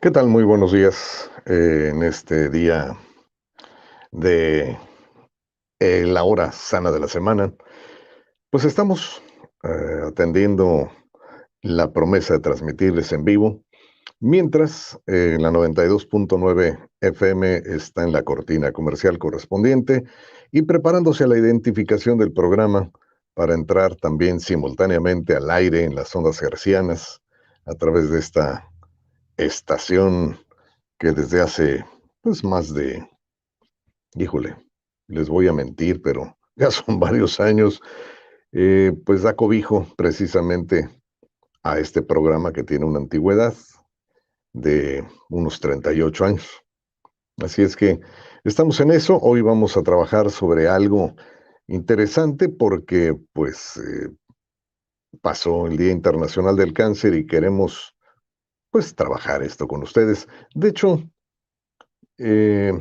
¿Qué tal? Muy buenos días en este día de la hora sana de la semana. Pues estamos atendiendo la promesa de transmitirles en vivo, mientras la 92.9 FM está en la cortina comercial correspondiente y preparándose a la identificación del programa para entrar también simultáneamente al aire en las ondas hercianas a través de esta estación que desde hace pues más de, híjole, les voy a mentir, pero ya son varios años, pues da cobijo precisamente a este programa que tiene una antigüedad de unos 38 años. Así es que estamos en eso. Hoy vamos a trabajar sobre algo interesante porque pues pasó el Día Internacional del Cáncer y queremos pues trabajar esto con ustedes. De hecho, eh,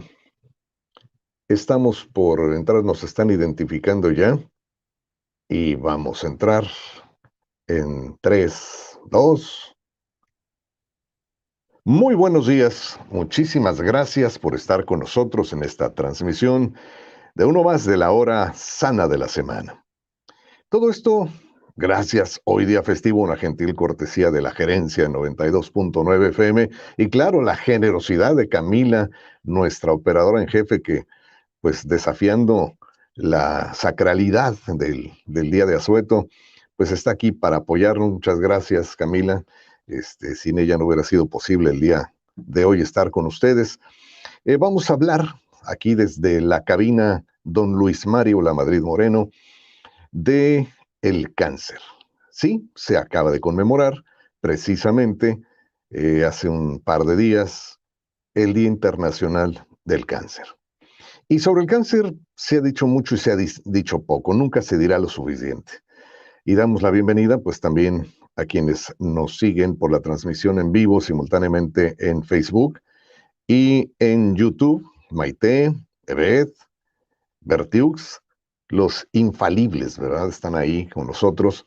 estamos por entrar, nos están identificando ya y vamos a entrar en 3, 2. Muy buenos días, muchísimas gracias por estar con nosotros en esta transmisión de uno más de la hora sana de la semana. Todo esto, gracias, hoy día festivo, una gentil cortesía de la gerencia 92.9 FM y claro, la generosidad de Camila, nuestra operadora en jefe que pues desafiando la sacralidad del Día de Asueto, pues está aquí para apoyarnos. Muchas gracias, Camila. Sin ella no hubiera sido posible el día de hoy estar con ustedes. Vamos a hablar aquí desde la cabina Don Luis Mario La Madrid Moreno de el cáncer. Sí, se acaba de conmemorar precisamente hace un par de días el Día Internacional del Cáncer. Y sobre el cáncer se ha dicho mucho y se ha dicho poco, nunca se dirá lo suficiente. Y damos la bienvenida pues también a quienes nos siguen por la transmisión en vivo simultáneamente en Facebook y en YouTube, Maite, Evet, Bertiux, los infalibles, ¿verdad? Están ahí con nosotros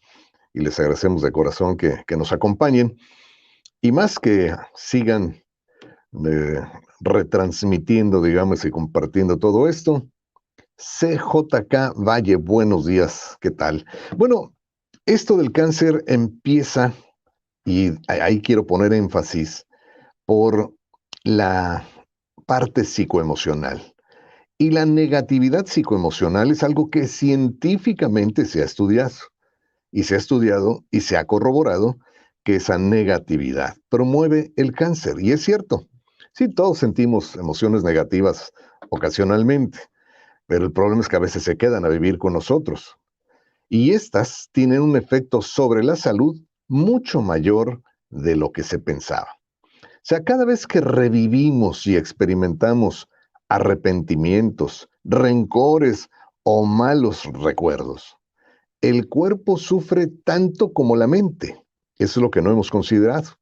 y les agradecemos de corazón que nos acompañen y más que sigan eh, retransmitiendo, digamos, y compartiendo todo esto. CJK Valle, buenos días, ¿qué tal? Bueno, esto del cáncer empieza, y ahí quiero poner énfasis, por la parte psicoemocional. Y la negatividad psicoemocional es algo que científicamente se ha estudiado, y se ha estudiado y se ha corroborado que esa negatividad promueve el cáncer. Y es cierto, sí, todos sentimos emociones negativas ocasionalmente, pero el problema es que a veces se quedan a vivir con nosotros. Y estas tienen un efecto sobre la salud mucho mayor de lo que se pensaba. O sea, cada vez que revivimos y experimentamos arrepentimientos, rencores o malos recuerdos, el cuerpo sufre tanto como la mente. Eso es lo que no hemos considerado.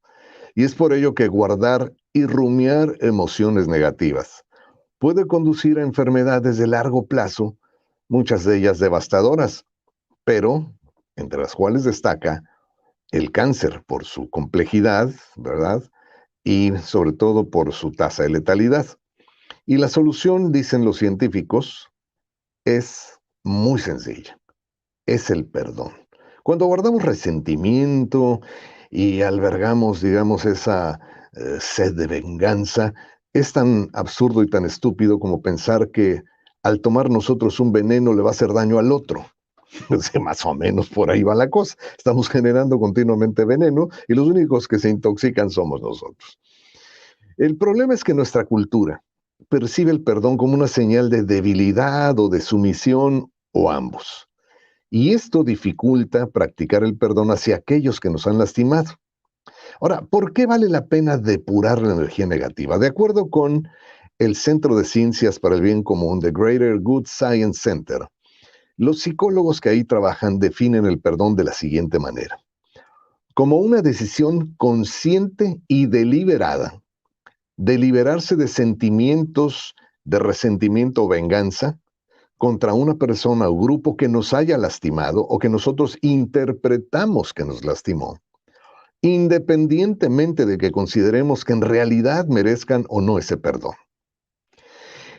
Y es por ello que guardar y rumiar emociones negativas puede conducir a enfermedades de largo plazo, muchas de ellas devastadoras, pero entre las cuales destaca el cáncer por su complejidad, ¿verdad? Y sobre todo por su tasa de letalidad. Y la solución, dicen los científicos, es muy sencilla, es el perdón. Cuando guardamos resentimiento y albergamos, digamos, esa sed de venganza, es tan absurdo y tan estúpido como pensar que al tomar nosotros un veneno le va a hacer daño al otro. Sí, más o menos por ahí va la cosa. Estamos generando continuamente veneno y los únicos que se intoxican somos nosotros. El problema es que nuestra cultura percibe el perdón como una señal de debilidad o de sumisión o ambos. Y esto dificulta practicar el perdón hacia aquellos que nos han lastimado. Ahora, ¿por qué vale la pena depurar la energía negativa? De acuerdo con el Centro de Ciencias para el Bien Común, The Greater Good Science Center, los psicólogos que ahí trabajan definen el perdón de la siguiente manera: como una decisión consciente y deliberada de liberarse de sentimientos de resentimiento o venganza contra una persona o grupo que nos haya lastimado o que nosotros interpretamos que nos lastimó. independientemente de que consideremos que en realidad merezcan o no ese perdón.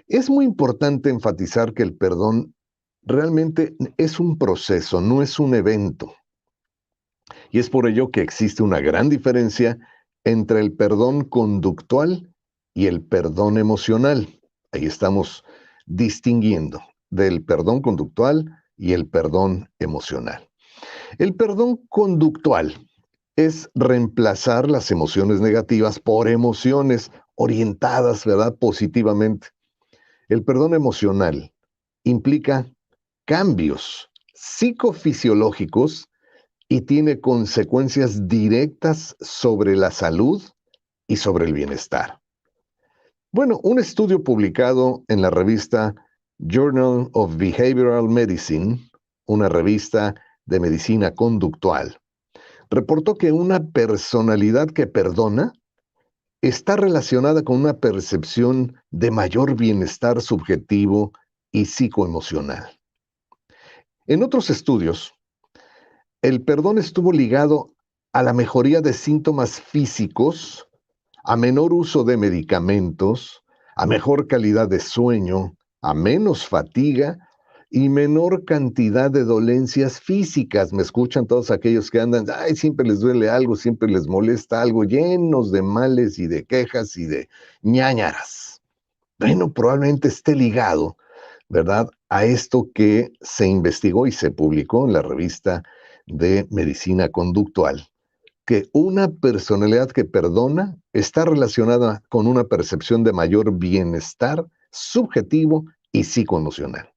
Es muy importante enfatizar que el perdón realmente es un proceso, no es un evento. Y es por ello que existe una gran diferencia entre el perdón conductual y el perdón emocional. Ahí estamos distinguiendo del perdón conductual y el perdón emocional. El perdón conductual es reemplazar las emociones negativas por emociones orientadas, ¿verdad?, positivamente. El perdón emocional implica cambios psicofisiológicos y tiene consecuencias directas sobre la salud y sobre el bienestar. Bueno, un estudio publicado en la revista Journal of Behavioral Medicine, una revista de medicina conductual, reportó que una personalidad que perdona está relacionada con una percepción de mayor bienestar subjetivo y psicoemocional. En otros estudios, el perdón estuvo ligado a la mejoría de síntomas físicos, a menor uso de medicamentos, a mejor calidad de sueño, a menos fatiga y menor cantidad de dolencias físicas. Me escuchan todos aquellos que andan, ay, siempre les duele algo, siempre les molesta algo, llenos de males y de quejas y de ñáñaras. Bueno, probablemente esté ligado, ¿verdad?, a esto que se investigó y se publicó en la revista de medicina conductual, que una personalidad que perdona está relacionada con una percepción de mayor bienestar subjetivo y psicoemocional.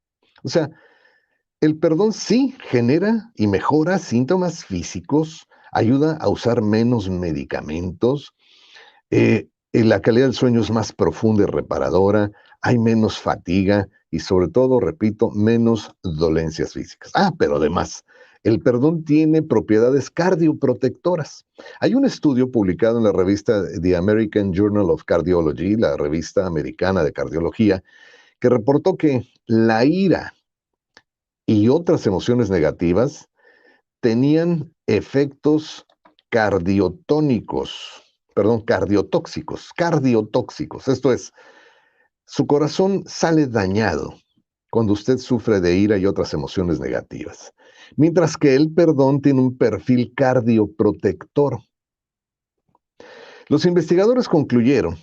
O sea, el perdón sí genera y mejora síntomas físicos, ayuda a usar menos medicamentos, la calidad del sueño es más profunda y reparadora, hay menos fatiga y sobre todo, repito, menos dolencias físicas. Ah, pero además, el perdón tiene propiedades cardioprotectoras. Hay un estudio publicado en la revista The American Journal of Cardiology, la revista americana de cardiología, que reportó que la ira y otras emociones negativas tenían efectos cardiotónicos, perdón, cardiotóxicos. Esto es, su corazón sale dañado cuando usted sufre de ira y otras emociones negativas, mientras que el perdón tiene un perfil cardioprotector. Los investigadores concluyeron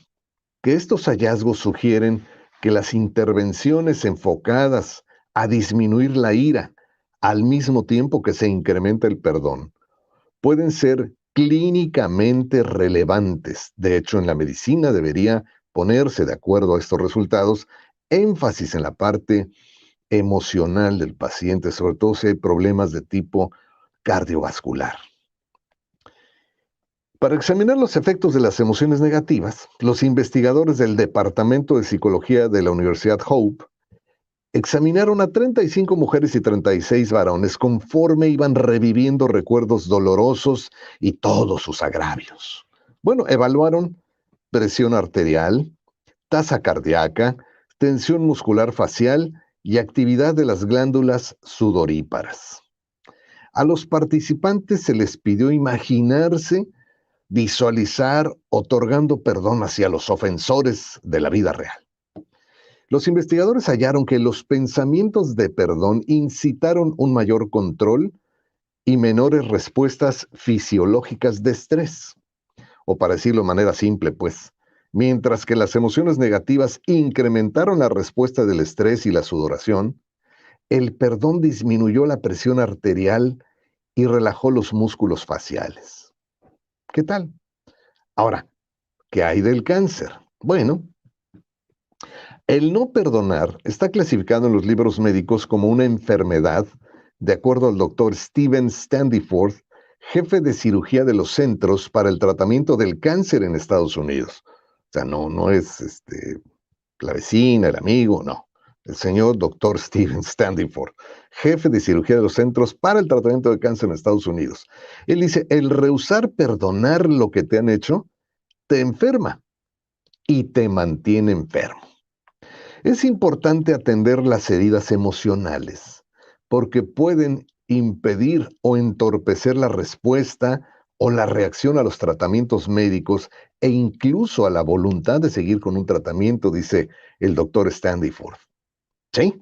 que estos hallazgos sugieren que las intervenciones enfocadas a disminuir la ira al mismo tiempo que se incrementa el perdón pueden ser clínicamente relevantes. De hecho, en la medicina debería ponerse, de acuerdo a estos resultados, énfasis en la parte emocional del paciente, sobre todo si hay problemas de tipo cardiovascular. Para examinar los efectos de las emociones negativas, los investigadores del Departamento de Psicología de la Universidad Hope examinaron a 35 mujeres y 36 varones conforme iban reviviendo recuerdos dolorosos y todos sus agravios. Bueno, evaluaron presión arterial, tasa cardíaca, tensión muscular facial y actividad de las glándulas sudoríparas. A los participantes se les pidió imaginarse, visualizar, otorgando perdón hacia los ofensores de la vida real. Los investigadores hallaron que los pensamientos de perdón incitaron un mayor control y menores respuestas fisiológicas de estrés. O para decirlo de manera simple, pues, mientras que las emociones negativas incrementaron la respuesta del estrés y la sudoración, el perdón disminuyó la presión arterial y relajó los músculos faciales. ¿Qué tal? Ahora, ¿qué hay del cáncer? Bueno, el no perdonar está clasificado en los libros médicos como una enfermedad, de acuerdo al doctor Steven Standiford, jefe de cirugía de los Centros para el Tratamiento del Cáncer en Estados Unidos. O sea, no es la vecina, el amigo, no. El señor doctor Steven Standiford, jefe de cirugía de los Centros para el Tratamiento del Cáncer en Estados Unidos. Él dice, el rehusar perdonar lo que te han hecho te enferma y te mantiene enfermo. Es importante atender las heridas emocionales porque pueden impedir o entorpecer la respuesta o la reacción a los tratamientos médicos e incluso a la voluntad de seguir con un tratamiento, dice el doctor Standiford. Sí,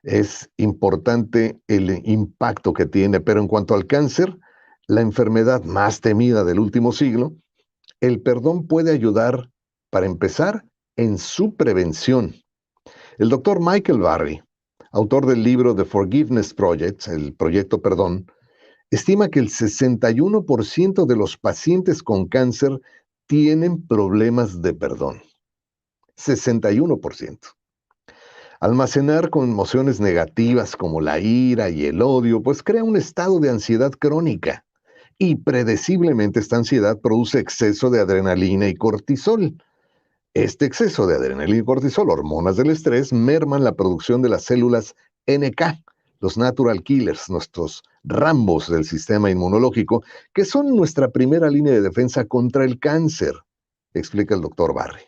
es importante el impacto que tiene, pero en cuanto al cáncer, la enfermedad más temida del último siglo, el perdón puede ayudar, para empezar, en su prevención. El doctor Michael Barry, autor del libro The Forgiveness Project, el Proyecto Perdón, estima que el 61% de los pacientes con cáncer tienen problemas de perdón. 61%. Almacenar con emociones negativas como la ira y el odio, pues crea un estado de ansiedad crónica. Y predeciblemente esta ansiedad produce exceso de adrenalina y cortisol. Este exceso de adrenalina y cortisol, hormonas del estrés, merman la producción de las células NK, los natural killers, nuestros rambos del sistema inmunológico, que son nuestra primera línea de defensa contra el cáncer, explica el doctor Barry.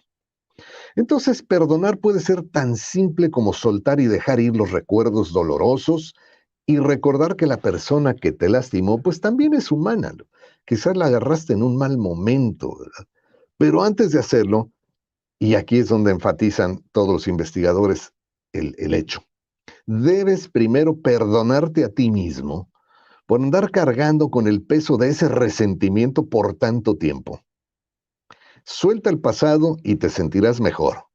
Entonces, perdonar puede ser tan simple como soltar y dejar ir los recuerdos dolorosos y recordar que la persona que te lastimó, pues también es humana, ¿no? Quizás la agarraste en un mal momento, ¿verdad? Pero antes de hacerlo, y aquí es donde enfatizan todos los investigadores el hecho, debes primero perdonarte a ti mismo por andar cargando con el peso de ese resentimiento por tanto tiempo. Suelta el pasado y te sentirás mejor,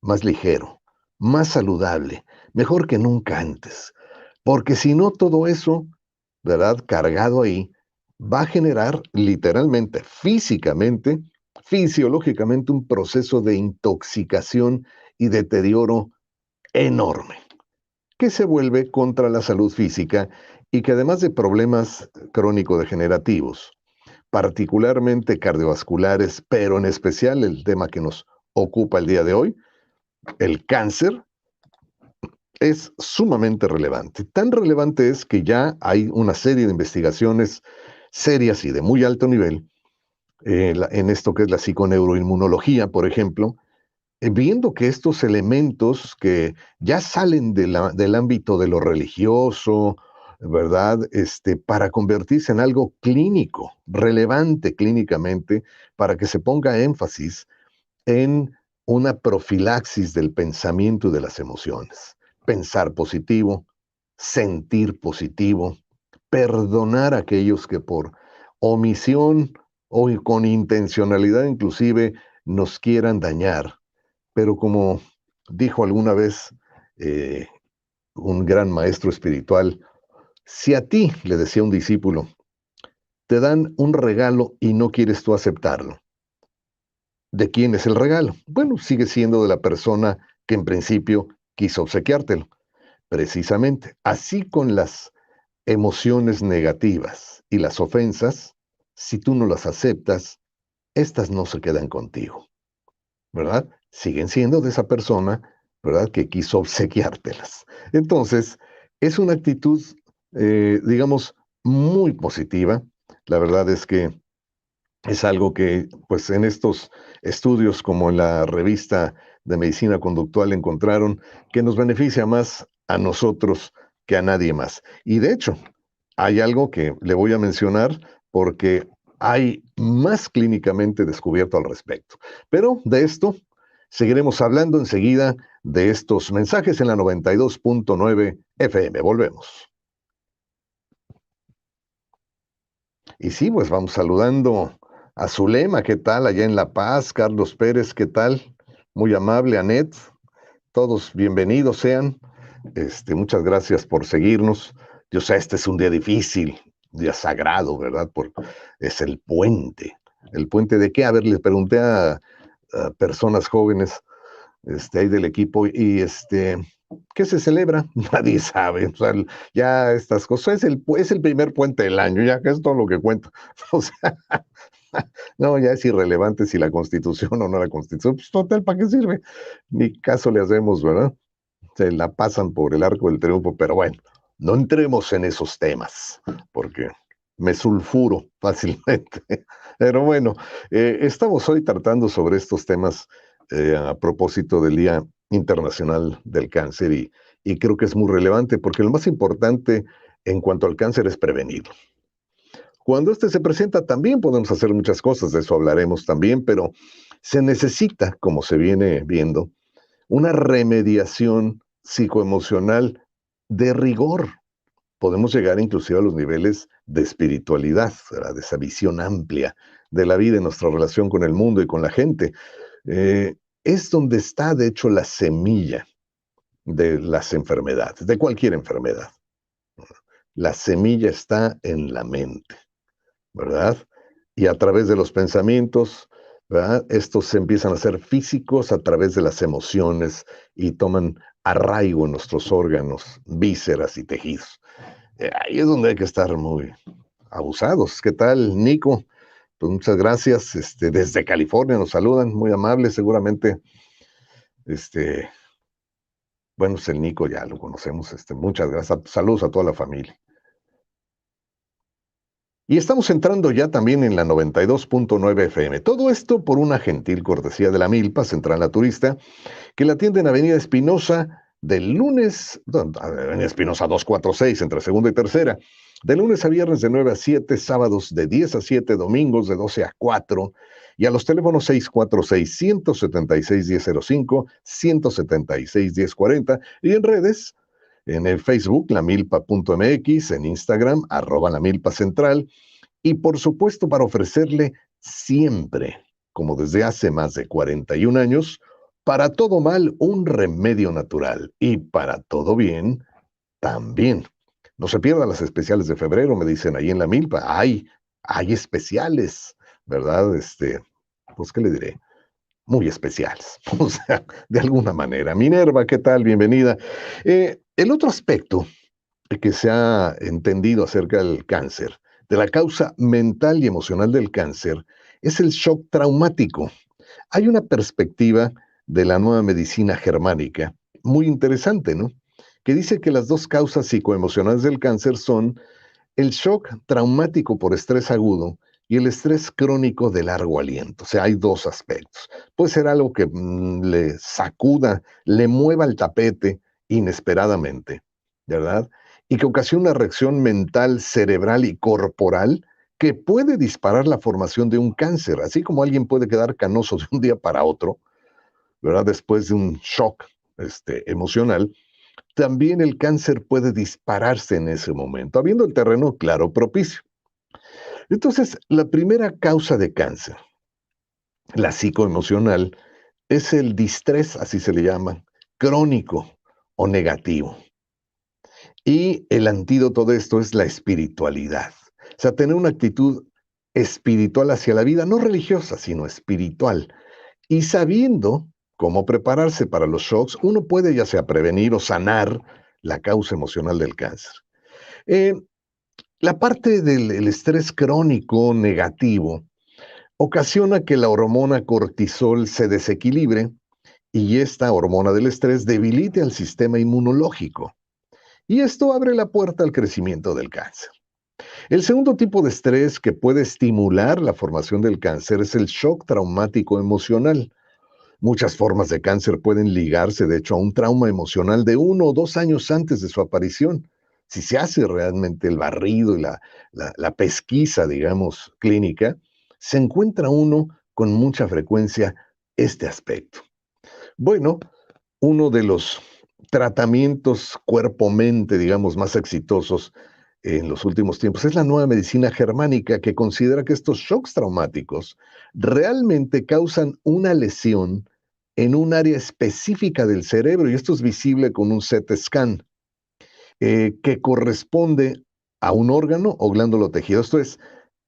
más ligero, más saludable, mejor que nunca antes. Porque si no, todo eso, ¿verdad? Cargado ahí, va a generar literalmente, físicamente, fisiológicamente, un proceso de intoxicación y deterioro enorme, que se vuelve contra la salud física y que además de problemas crónico-degenerativos, particularmente cardiovasculares, pero en especial el tema que nos ocupa el día de hoy, el cáncer, es sumamente relevante. Tan relevante es que ya hay una serie de investigaciones serias y de muy alto nivel en esto que es la psiconeuroinmunología, por ejemplo, viendo que estos elementos que ya salen del ámbito de lo religioso, ¿verdad? Para convertirse en algo clínico, relevante clínicamente, para que se ponga énfasis en una profilaxis del pensamiento y de las emociones. Pensar positivo, sentir positivo, perdonar a aquellos que por omisión o con intencionalidad inclusive nos quieran dañar. Pero como dijo alguna vez eh, un gran maestro espiritual, si a ti, le decía un discípulo, te dan un regalo y no quieres tú aceptarlo, ¿de quién es el regalo? Bueno, sigue siendo de la persona que en principio quiso obsequiártelo. Precisamente, así con las emociones negativas y las ofensas, si tú no las aceptas, estas no se quedan contigo, ¿verdad? Siguen siendo de esa persona, ¿verdad? Que quiso obsequiártelas. Entonces, es una actitud, digamos, muy positiva. La verdad es que es algo que, pues, en estos estudios, como en la revista de medicina conductual, encontraron que nos beneficia más a nosotros que a nadie más. Y de hecho, hay algo que le voy a mencionar porque hay más clínicamente descubierto al respecto. Pero de esto seguiremos hablando enseguida de estos mensajes en la 92.9 FM. Volvemos. Y sí, pues vamos saludando a Zulema, ¿qué tal? Allá en La Paz, Carlos Pérez, ¿qué tal? Muy amable, Anet, todos bienvenidos sean. Muchas gracias por seguirnos. Yo sé, este es un día difícil, día sagrado, ¿verdad? Es el puente. ¿El puente de qué? A ver, les pregunté a personas jóvenes ahí del equipo ¿qué se celebra? Nadie sabe. O sea, ya estas cosas, es el primer puente del año, ya que es todo lo que cuenta. O sea, no, ya es irrelevante si la Constitución o no la Constitución. Pues total, ¿para qué sirve? Ni caso le hacemos, ¿verdad? Se la pasan por el arco del triunfo, pero bueno, no entremos en esos temas, porque me sulfuro fácilmente. Pero bueno, estamos hoy tratando sobre estos temas a propósito del Día Internacional del Cáncer y creo que es muy relevante porque lo más importante en cuanto al cáncer es prevenirlo. Cuando este se presenta, también podemos hacer muchas cosas, de eso hablaremos también, pero se necesita, como se viene viendo, una remediación psicoemocional de rigor. Podemos llegar inclusive a los niveles de espiritualidad, ¿verdad? De esa visión amplia de la vida y nuestra relación con el mundo y con la gente. Eh, es donde está, de hecho, la semilla de las enfermedades, de cualquier enfermedad. La semilla está en la mente, ¿verdad? Y a través de los pensamientos, ¿verdad? Estos se empiezan a ser físicos a través de las emociones y toman arraigo en nuestros órganos, vísceras y tejidos. Ahí es donde hay que estar muy abusados. ¿Qué tal, Nico? Pues muchas gracias. Desde California nos saludan, muy amables, seguramente. Este, bueno, es el Nico, ya lo conocemos. Muchas gracias. Saludos a toda la familia. Y estamos entrando ya también en la 92.9 FM. Todo esto por una gentil cortesía de la Milpa, Central Naturista, que la atiende en Avenida Espinosa del lunes, Avenida Espinosa 246, entre segunda y tercera, de lunes a viernes de 9 a 7, sábados de 10 a 7, domingos de 12 a 4, y a los teléfonos 646-176-1005, 176-1040, y en redes, en el Facebook, lamilpa.mx, en Instagram, @lamilpacentral, y por supuesto para ofrecerle siempre, como desde hace más de 41 años, para todo mal un remedio natural y para todo bien también. No se pierdan las especiales de febrero, me dicen ahí en la Milpa. Hay especiales, ¿verdad? Pues, ¿qué le diré? Muy especiales, o sea, de alguna manera. Minerva, ¿qué tal? Bienvenida. El otro aspecto que se ha entendido acerca del cáncer, de la causa mental y emocional del cáncer, es el shock traumático. Hay una perspectiva de la nueva medicina germánica muy interesante, ¿no? Que dice que las dos causas psicoemocionales del cáncer son el shock traumático por estrés agudo y el estrés crónico de largo aliento. O sea, hay dos aspectos. Puede ser algo que le sacuda, le mueva el tapete inesperadamente, ¿verdad? Y que ocasiona una reacción mental, cerebral y corporal que puede disparar la formación de un cáncer, así como alguien puede quedar canoso de un día para otro, ¿verdad? Después de un shock emocional, también el cáncer puede dispararse en ese momento, habiendo el terreno claro propicio. Entonces, la primera causa de cáncer, la psicoemocional, es el distrés, así se le llama, crónico o negativo. Y el antídoto de esto es la espiritualidad. O sea, tener una actitud espiritual hacia la vida, no religiosa, sino espiritual. Y sabiendo cómo prepararse para los shocks, uno puede ya sea prevenir o sanar la causa emocional del cáncer. Eh, la parte del el estrés crónico negativo ocasiona que la hormona cortisol se desequilibre y esta hormona del estrés debilite al sistema inmunológico. Y esto abre la puerta al crecimiento del cáncer. El segundo tipo de estrés que puede estimular la formación del cáncer es el shock traumático emocional. Muchas formas de cáncer pueden ligarse, de hecho, a un trauma emocional de 1 o 2 años antes de su aparición. Si se hace realmente el barrido y la pesquisa, digamos, clínica, se encuentra uno con mucha frecuencia este aspecto. Bueno, uno de los tratamientos cuerpo-mente, digamos, más exitosos en los últimos tiempos es la nueva medicina germánica que considera que estos shocks traumáticos realmente causan una lesión en un área específica del cerebro, y esto es visible con un CT scan, que corresponde a un órgano o glándula o tejido. Esto es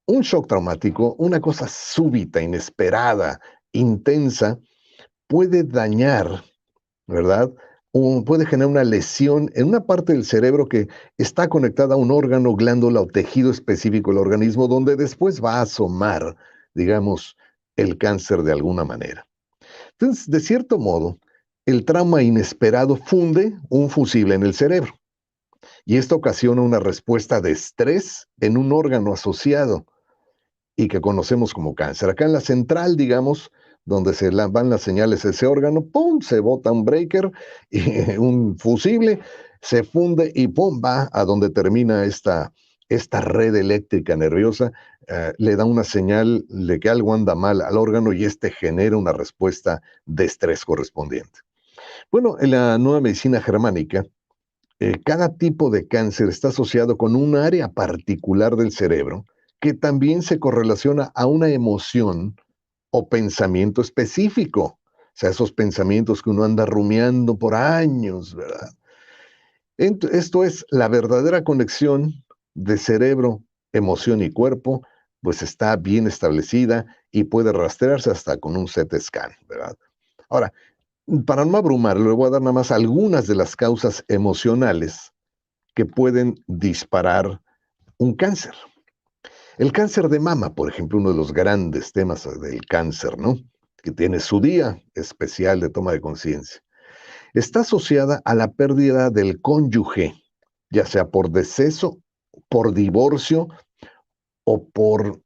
un shock traumático, una cosa súbita, inesperada, intensa, puede dañar, ¿verdad? Puede generar una lesión en una parte del cerebro que está conectada a un órgano, glándula o tejido específico del organismo, donde después va a asomar, digamos, el cáncer de alguna manera. Entonces, de cierto modo, el trauma inesperado funde un fusible en el cerebro y esto ocasiona una respuesta de estrés en un órgano asociado y que conocemos como cáncer. Acá en la central, digamos, donde van las señales a ese órgano, ¡pum!, se bota un breaker, y un fusible, se funde y ¡pum!, va a donde termina esta esta red eléctrica nerviosa le da una señal de que algo anda mal al órgano y este genera una respuesta de estrés correspondiente. Bueno, en la nueva medicina germánica, cada tipo de cáncer está asociado con un área particular del cerebro que también se correlaciona a una emoción o pensamiento específico. O sea, esos pensamientos que uno anda rumiando por años, ¿verdad? Esto es la verdadera conexión de cerebro, emoción y cuerpo, pues está bien establecida y puede rastrearse hasta con un CT scan, ¿verdad? Ahora, para no abrumarlo, le voy a dar nada más algunas de las causas emocionales que pueden disparar un cáncer. El cáncer de mama, por ejemplo, uno de los grandes temas del cáncer, ¿no? Que tiene su día especial de toma de conciencia. Está asociada a la pérdida del cónyuge, ya sea por deceso, por divorcio o por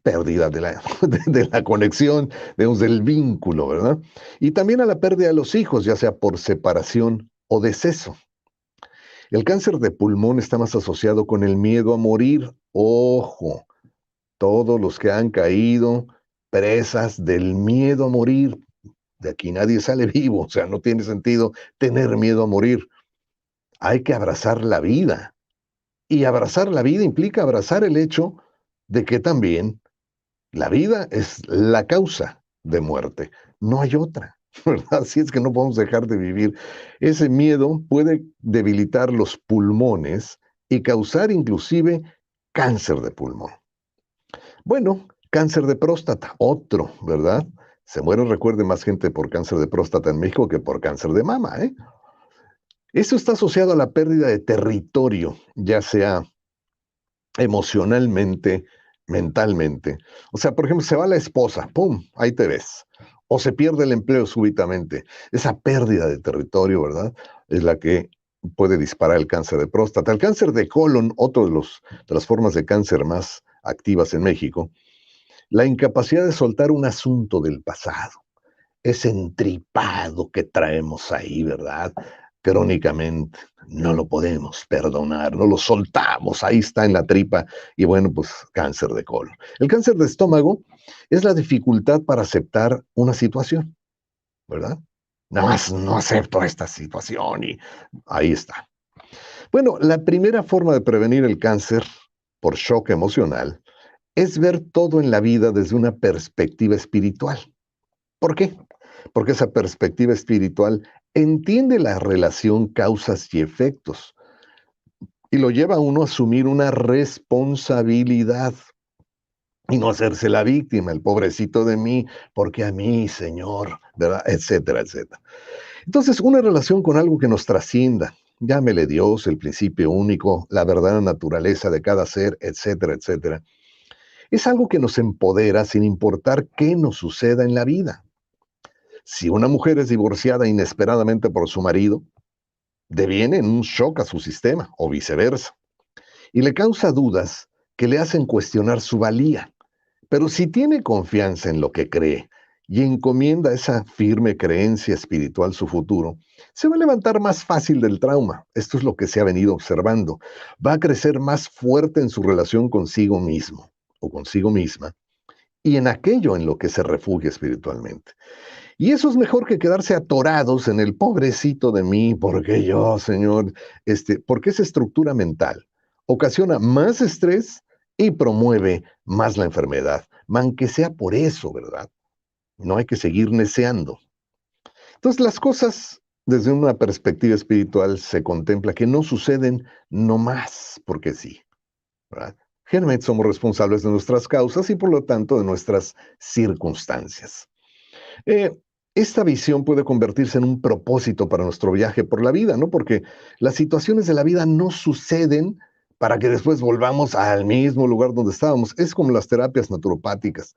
pérdida de la, de la conexión, digamos, del vínculo, ¿verdad? Y también a la pérdida de los hijos, ya sea por separación o deceso. El cáncer de pulmón está más asociado con el miedo a morir. Ojo, todos los que han caído presas del miedo a morir, de aquí nadie sale vivo, o sea, no tiene sentido tener miedo a morir. Hay que abrazar la vida. Y abrazar la vida implica abrazar el hecho de que también la vida es la causa de muerte. No hay otra, ¿verdad? Así es que no podemos dejar de vivir. Ese miedo puede debilitar los pulmones y causar inclusive cáncer de pulmón. Bueno, cáncer de próstata, otro, ¿verdad? Se muere, recuerde, más gente por cáncer de próstata en México que por cáncer de mama, ¿eh? Eso está asociado a la pérdida de territorio, ya sea emocionalmente, mentalmente. O sea, por ejemplo, se va la esposa, ¡pum! Ahí te ves. O se pierde el empleo súbitamente. Esa pérdida de territorio, ¿verdad? Es la que puede disparar el cáncer de próstata. El cáncer de colon, otro de las formas de cáncer más activas en México, la incapacidad de soltar un asunto del pasado, ese entripado que traemos ahí, ¿verdad? Crónicamente, no lo podemos perdonar, no lo soltamos, ahí está en la tripa y bueno, pues cáncer de colon. El cáncer de estómago es la dificultad para aceptar una situación, ¿verdad? Nada más no acepto esta situación y ahí está. Bueno, la primera forma de prevenir el cáncer por shock emocional es ver todo en la vida desde una perspectiva espiritual. ¿Por qué? Porque esa perspectiva espiritual entiende la relación causas y efectos y lo lleva a uno a asumir una responsabilidad y no hacerse la víctima, el pobrecito de mí, porque a mí, Señor, ¿verdad? Etcétera, etcétera. Entonces, una relación con algo que nos trascienda, llámele Dios, el principio único, la verdadera naturaleza de cada ser, etcétera, etcétera, es algo que nos empodera sin importar qué nos suceda en la vida. Si una mujer es divorciada inesperadamente por su marido, deviene en un shock a su sistema o viceversa, y le causa dudas que le hacen cuestionar su valía. Pero si tiene confianza en lo que cree y encomienda esa firme creencia espiritual su futuro, se va a levantar más fácil del trauma. Esto es lo que se ha venido observando. Va a crecer más fuerte en su relación consigo mismo o consigo misma y en aquello en lo que se refugia espiritualmente. Y eso es mejor que quedarse atorados en el pobrecito de mí, porque yo, Señor, porque esa estructura mental ocasiona más estrés y promueve más la enfermedad, aunque sea por eso, ¿verdad? No hay que seguir neceando. Entonces, las cosas desde una perspectiva espiritual se contempla que no suceden nomás porque sí, ¿verdad? Generalmente somos responsables de nuestras causas y por lo tanto de nuestras circunstancias. Eh, esta visión puede convertirse en un propósito para nuestro viaje por la vida, ¿no? Porque las situaciones de la vida no suceden para que después volvamos al mismo lugar donde estábamos. Es como las terapias naturopáticas.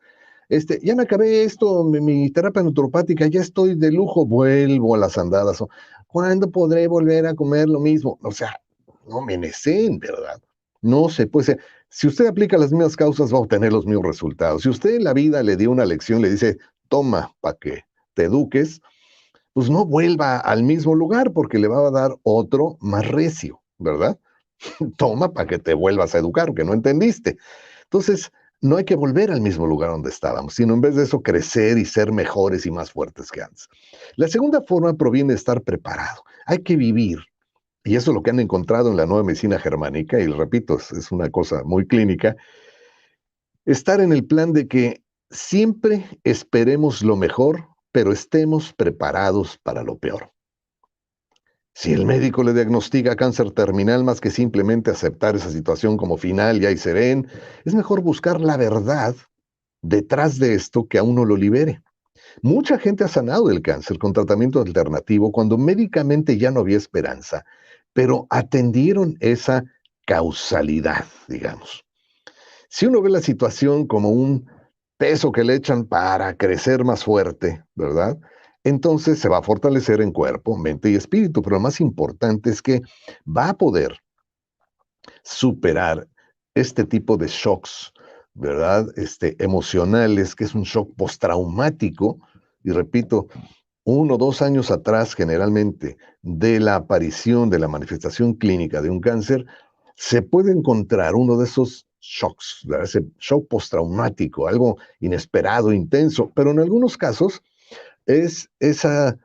Ya me acabé esto, mi terapia naturopática, ya estoy de lujo, vuelvo a las andadas. ¿Cuándo podré volver a comer lo mismo? O sea, no menecen, ¿verdad? No se puede ser. Si usted aplica las mismas causas, va a obtener los mismos resultados. Si usted en la vida le dio una lección, le dice, toma para que te eduques, pues no vuelva al mismo lugar porque le va a dar otro más recio, ¿verdad? Toma para que te vuelvas a educar, que no entendiste. Entonces, no hay que volver al mismo lugar donde estábamos, sino en vez de eso crecer y ser mejores y más fuertes que antes. La segunda forma proviene de estar preparado. Hay que vivir. Y eso es lo que han encontrado en la nueva medicina germánica, y repito, es una cosa muy clínica, estar en el plan de que siempre esperemos lo mejor, pero estemos preparados para lo peor. Si el médico le diagnostica cáncer terminal más que simplemente aceptar esa situación como final y ahí se ven, es mejor buscar la verdad detrás de esto que a uno lo libere. Mucha gente ha sanado del cáncer con tratamiento alternativo cuando médicamente ya no había esperanza, pero atendieron esa causalidad, digamos. Si uno ve la situación como un peso que le echan para crecer más fuerte, ¿verdad? Entonces se va a fortalecer en cuerpo, mente y espíritu, pero lo más importante es que va a poder superar este tipo de shocks, ¿verdad? Emocionales, que es un shock postraumático, y repito, 1 o 2 años atrás, generalmente, de la aparición, de la manifestación clínica de un cáncer, se puede encontrar uno de esos shocks, ¿verdad? Ese shock postraumático, algo inesperado, intenso, pero en algunos casos es esa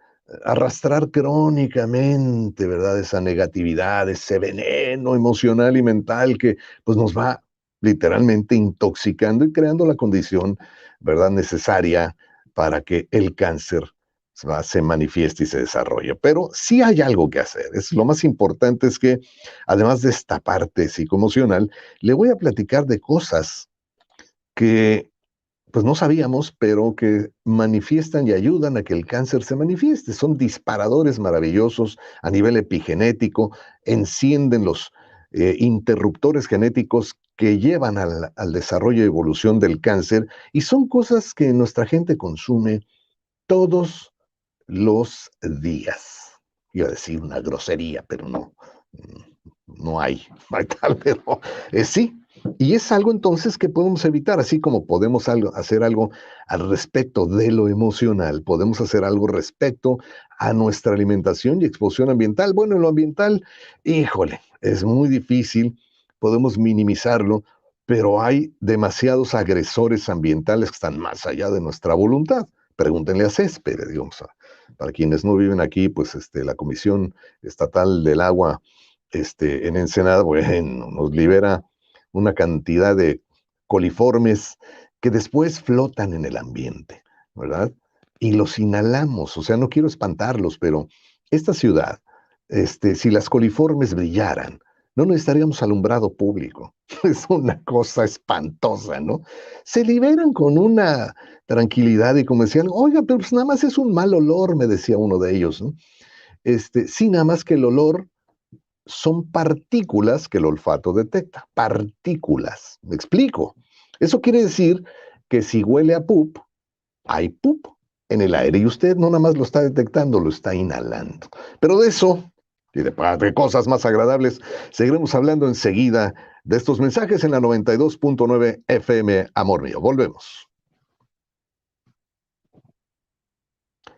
arrastrar crónicamente, ¿verdad? Esa negatividad, ese veneno emocional y mental que pues nos va literalmente intoxicando y creando la condición, ¿verdad? Necesaria para que el cáncer se manifieste y se desarrolle. Pero sí hay algo que hacer. Lo más importante es que, además de esta parte psicoemocional, le voy a platicar de cosas que pues no sabíamos, pero que manifiestan y ayudan a que el cáncer se manifieste. Son disparadores maravillosos a nivel epigenético, encienden los interruptores genéticos que llevan al desarrollo y evolución del cáncer, y son cosas que nuestra gente consume todos los días. Iba a decir una grosería, pero no, no hay, no hay tal, pero sí. Y es algo entonces que podemos evitar, así como podemos hacer algo al respecto de lo emocional, podemos hacer algo respecto a nuestra alimentación y exposición ambiental. Bueno, en lo ambiental, híjole, es muy difícil, podemos minimizarlo, pero hay demasiados agresores ambientales que están más allá de nuestra voluntad. Pregúntenle a Céspedes, digamos, para quienes no viven aquí, pues la Comisión Estatal del Agua en Ensenada, bueno, nos libera una cantidad de coliformes que después flotan en el ambiente, ¿verdad? Y los inhalamos, o sea, no quiero espantarlos, pero esta ciudad, si las coliformes brillaran, no necesitaríamos alumbrado público. Es una cosa espantosa, ¿no? Se liberan con una tranquilidad y como decían, oiga, pero pues nada más es un mal olor, me decía uno de ellos, ¿no? Sí, nada más que el olor son partículas que el olfato detecta, partículas. ¿Me explico? Eso quiere decir que si huele a poop, hay poop en el aire y usted no nada más lo está detectando, lo está inhalando. Pero de eso y de cosas más agradables seguiremos hablando enseguida de estos mensajes en la 92.9 FM, amor mío. Volvemos.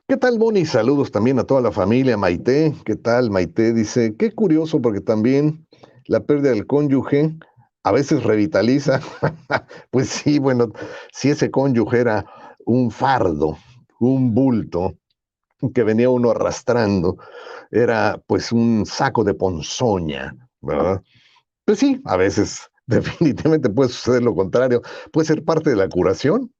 ¿Qué tal, Moni? Saludos también a toda la familia. Maite, ¿qué tal? Maite dice, qué curioso porque también la pérdida del cónyuge a veces revitaliza. Pues sí, bueno, si ese cónyuge era un fardo, un bulto que venía uno arrastrando, era pues un saco de ponzoña, ¿verdad? Pues sí, a veces definitivamente puede suceder lo contrario, puede ser parte de la curación.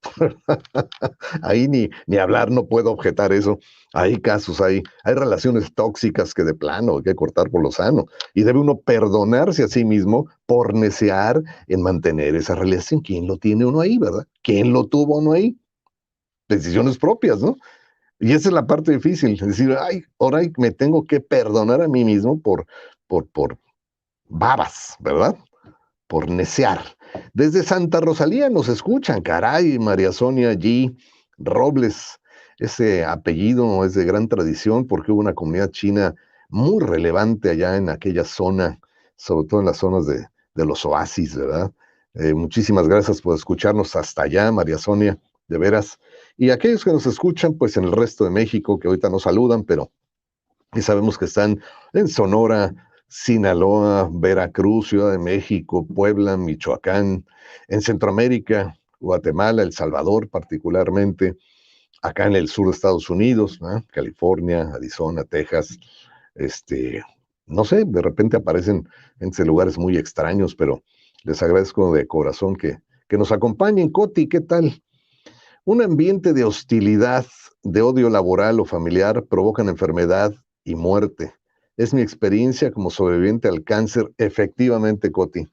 Ahí ni hablar, no puedo objetar eso. Hay casos, hay relaciones tóxicas que de plano hay que cortar por lo sano. Y debe uno perdonarse a sí mismo por necear en mantener esa relación. ¿Quién lo tiene uno ahí, verdad? ¿Quién lo tuvo uno ahí? Decisiones propias, ¿no? Y esa es la parte difícil, es decir, ay, ahora me tengo que perdonar a mí mismo por babas, ¿verdad? Por necear. Desde Santa Rosalía nos escuchan, caray, María Sonia G. Robles. Ese apellido es de gran tradición porque hubo una comunidad china muy relevante allá en aquella zona, sobre todo en las zonas de los oasis, ¿verdad? Muchísimas gracias por escucharnos hasta allá, María Sonia, de veras. Y aquellos que nos escuchan, pues en el resto de México, que ahorita nos saludan, pero y sabemos que están en Sonora, Sinaloa, Veracruz, Ciudad de México, Puebla, Michoacán, en Centroamérica, Guatemala, El Salvador particularmente, acá en el sur de Estados Unidos, ¿no? California, Arizona, Texas, este, no sé, de repente aparecen en ese lugares muy extraños, pero les agradezco de corazón que nos acompañen. Coti, ¿qué tal? Un ambiente de hostilidad, de odio laboral o familiar provocan enfermedad y muerte. Es mi experiencia como sobreviviente al cáncer, efectivamente, Coti.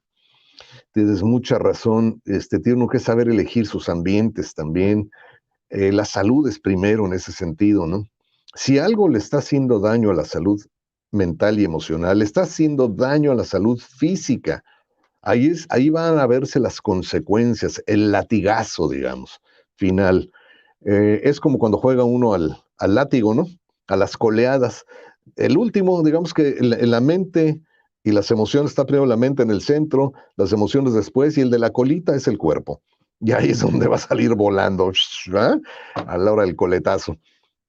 Tienes mucha razón. Tiene uno que saber elegir sus ambientes también. La salud es primero en ese sentido, ¿no? Si algo le está haciendo daño a la salud mental y emocional, le está haciendo daño a la salud física. Ahí van a verse las consecuencias, el latigazo, digamos, final. Es como cuando juega uno al látigo, ¿no? A las coleadas. El último, digamos que en la mente y las emociones, está primero la mente en el centro, las emociones después, y el de la colita es el cuerpo. Y ahí es donde va a salir volando, ¿verdad? A la hora del coletazo.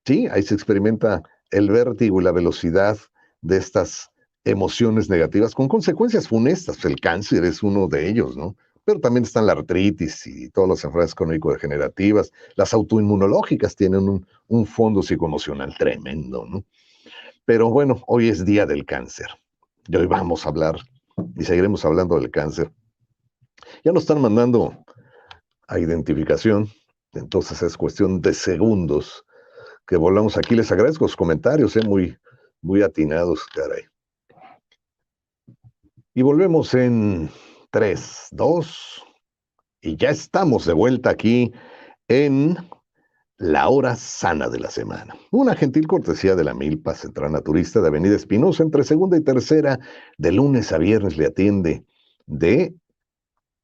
Sí, ahí se experimenta el vértigo y la velocidad de estas emociones negativas con consecuencias funestas. El cáncer es uno de ellos, ¿no? Pero también están la artritis y todas las enfermedades crónico-degenerativas. Las autoinmunológicas tienen un fondo psicoemocional tremendo, ¿no? Pero bueno, hoy es Día del Cáncer. Y hoy vamos a hablar y seguiremos hablando del cáncer. Ya nos están mandando a identificación, entonces es cuestión de segundos que volvamos aquí. Les agradezco los comentarios, muy atinados, caray. Y volvemos en 3, 2, y ya estamos de vuelta aquí en la hora sana de la semana. Una gentil cortesía de la Milpa, Central Naturista de Avenida Espinosa, entre segunda y tercera, de lunes a viernes le atiende de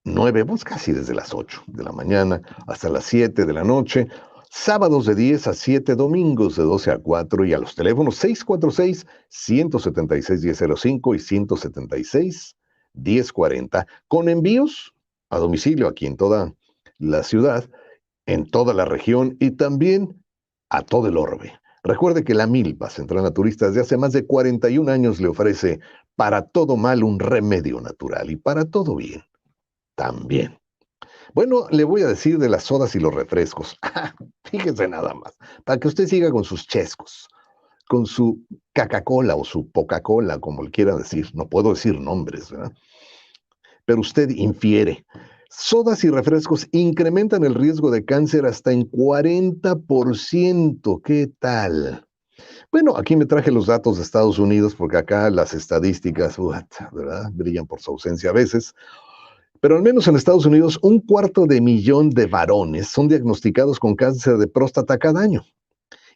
9, pues casi desde las 8 de la mañana hasta las 7 de la noche, sábados de 10 a 7, domingos de 12 a 4, y a los teléfonos 646-176-1005 y 176-1040, con envíos a domicilio aquí en toda la ciudad, en toda la región y también a todo el orbe. Recuerde que la Milpa Central Naturista desde hace más de 41 años le ofrece para todo mal un remedio natural y para todo bien también. Bueno, le voy a decir de las sodas y los refrescos. Fíjese nada más, para que usted siga con sus chescos, con su Coca-Cola o su Poca-Cola, como le quiera decir. No puedo decir nombres, ¿verdad? Pero usted infiere. Sodas y refrescos incrementan el riesgo de cáncer hasta en 40%. ¿Qué tal? Bueno, aquí me traje los datos de Estados Unidos porque acá las estadísticas, ¿verdad? Brillan por su ausencia a veces. Pero al menos en Estados Unidos, 250,000 de varones son diagnosticados con cáncer de próstata cada año.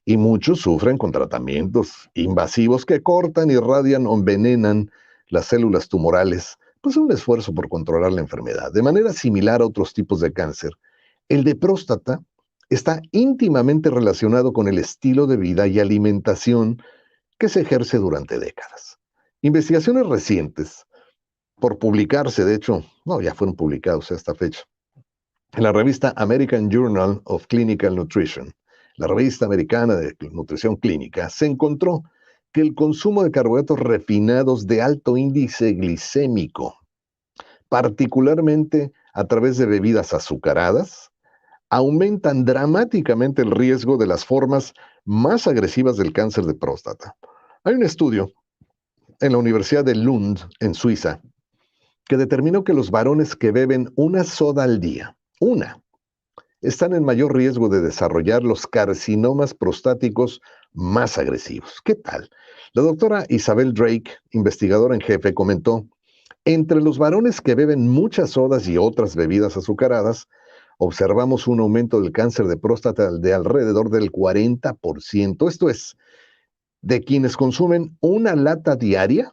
Y muchos sufren con tratamientos invasivos que cortan, irradian o envenenan las células tumorales, pues un esfuerzo por controlar la enfermedad. De manera similar a otros tipos de cáncer, el de próstata está íntimamente relacionado con el estilo de vida y alimentación que se ejerce durante décadas. Investigaciones recientes por publicarse, de hecho, no, ya fueron publicados a esta fecha, en la revista American Journal of Clinical Nutrition, la revista americana de nutrición clínica, se encontró que el consumo de carbohidratos refinados de alto índice glicémico, particularmente a través de bebidas azucaradas, aumentan dramáticamente el riesgo de las formas más agresivas del cáncer de próstata. Hay un estudio en la Universidad de Lund, en Suiza, que determinó que los varones que beben una soda al día, están en mayor riesgo de desarrollar los carcinomas prostáticos más agresivos. ¿Qué tal? La doctora Isabel Drake, investigadora en jefe, comentó, entre los varones que beben muchas sodas y otras bebidas azucaradas, observamos un aumento del cáncer de próstata de alrededor del 40%. Esto es, de quienes consumen una lata diaria,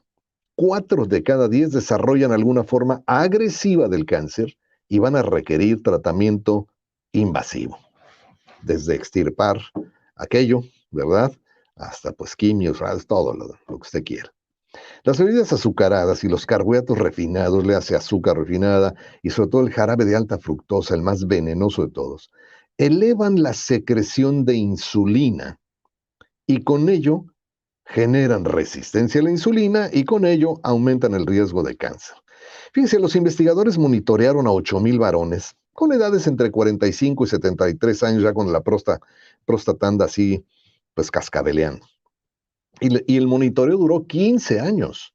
4 de cada 10 desarrollan alguna forma agresiva del cáncer y van a requerir tratamiento invasivo, desde extirpar aquello, ¿verdad? Hasta pues quimios, todo lo que usted quiera. Las bebidas azucaradas y los carbohidratos refinados, le hace azúcar refinada y sobre todo el jarabe de alta fructosa, el más venenoso de todos, elevan la secreción de insulina y con ello generan resistencia a la insulina y con ello aumentan el riesgo de cáncer. Fíjense, los investigadores monitorearon a 8,000 varones con edades entre 45 y 73 años, ya con la próstata anda así, pues cascabeleando. Y el monitoreo duró 15 años.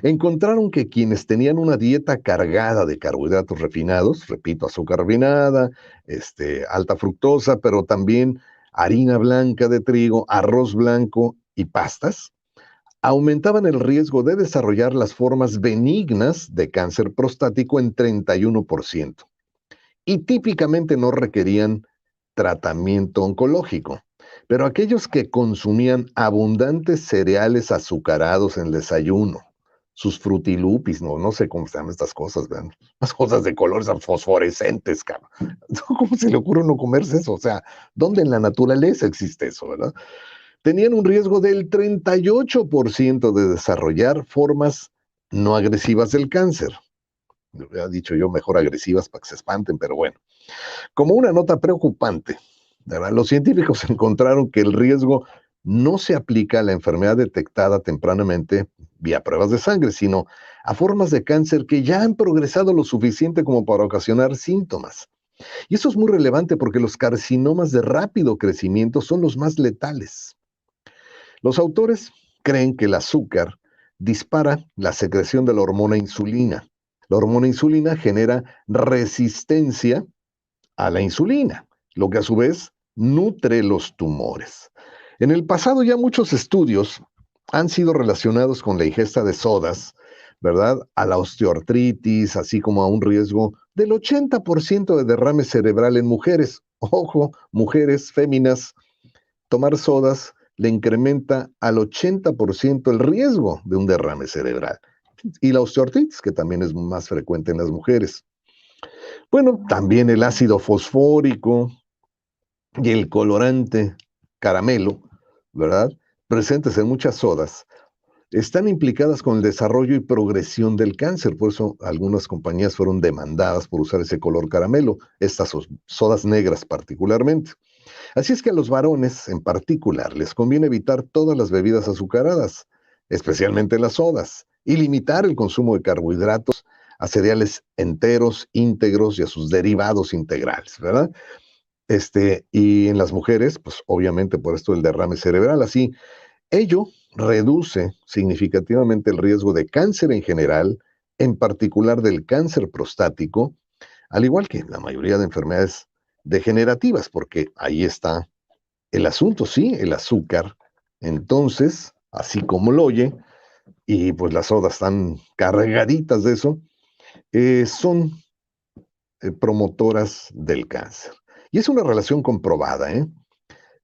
Encontraron que quienes tenían una dieta cargada de carbohidratos refinados, repito, azúcar refinada, alta fructosa, pero también harina blanca de trigo, arroz blanco y pastas, aumentaban el riesgo de desarrollar las formas benignas de cáncer prostático en 31% y típicamente no requerían tratamiento oncológico. Pero aquellos que consumían abundantes cereales azucarados en el desayuno, sus frutilupis, no sé cómo se llaman estas cosas, vean, las cosas de colores fosforescentes, cabrón. ¿Cómo se le ocurre no comerse eso? O sea, ¿dónde en la naturaleza existe eso, verdad? Tenían un riesgo del 38% de desarrollar formas no agresivas del cáncer. Me hubiera dicho yo mejor agresivas para que se espanten, pero bueno. Como una nota preocupante, ¿verdad? Los científicos encontraron que el riesgo no se aplica a la enfermedad detectada tempranamente vía pruebas de sangre, sino a formas de cáncer que ya han progresado lo suficiente como para ocasionar síntomas. Y eso es muy relevante porque los carcinomas de rápido crecimiento son los más letales. Los autores creen que el azúcar dispara la secreción de la hormona insulina. La hormona insulina genera resistencia a la insulina, lo que a su vez nutre los tumores. En el pasado ya muchos estudios han sido relacionados con la ingesta de sodas, ¿verdad? A la osteoartritis, así como a un riesgo del 80% de derrame cerebral en mujeres. Ojo, mujeres, féminas, tomar sodas le incrementa al 80% el riesgo de un derrame cerebral. Y la osteoartritis, que también es más frecuente en las mujeres. Bueno, también el ácido fosfórico y el colorante caramelo, ¿verdad? Presentes en muchas sodas, están implicadas con el desarrollo y progresión del cáncer. Por eso algunas compañías fueron demandadas por usar ese color caramelo, estas sodas negras particularmente. Así es que a los varones en particular les conviene evitar todas las bebidas azucaradas, especialmente las sodas, y limitar el consumo de carbohidratos a cereales enteros, íntegros y a sus derivados integrales, ¿verdad? Y en las mujeres, pues obviamente por esto el derrame cerebral, así, ello reduce significativamente el riesgo de cáncer en general, en particular del cáncer prostático, al igual que la mayoría de enfermedades degenerativas, porque ahí está el asunto, sí, el azúcar. Entonces, así como lo oye, y pues las sodas están cargaditas de eso, son promotoras del cáncer. Y es una relación comprobada, ¿eh?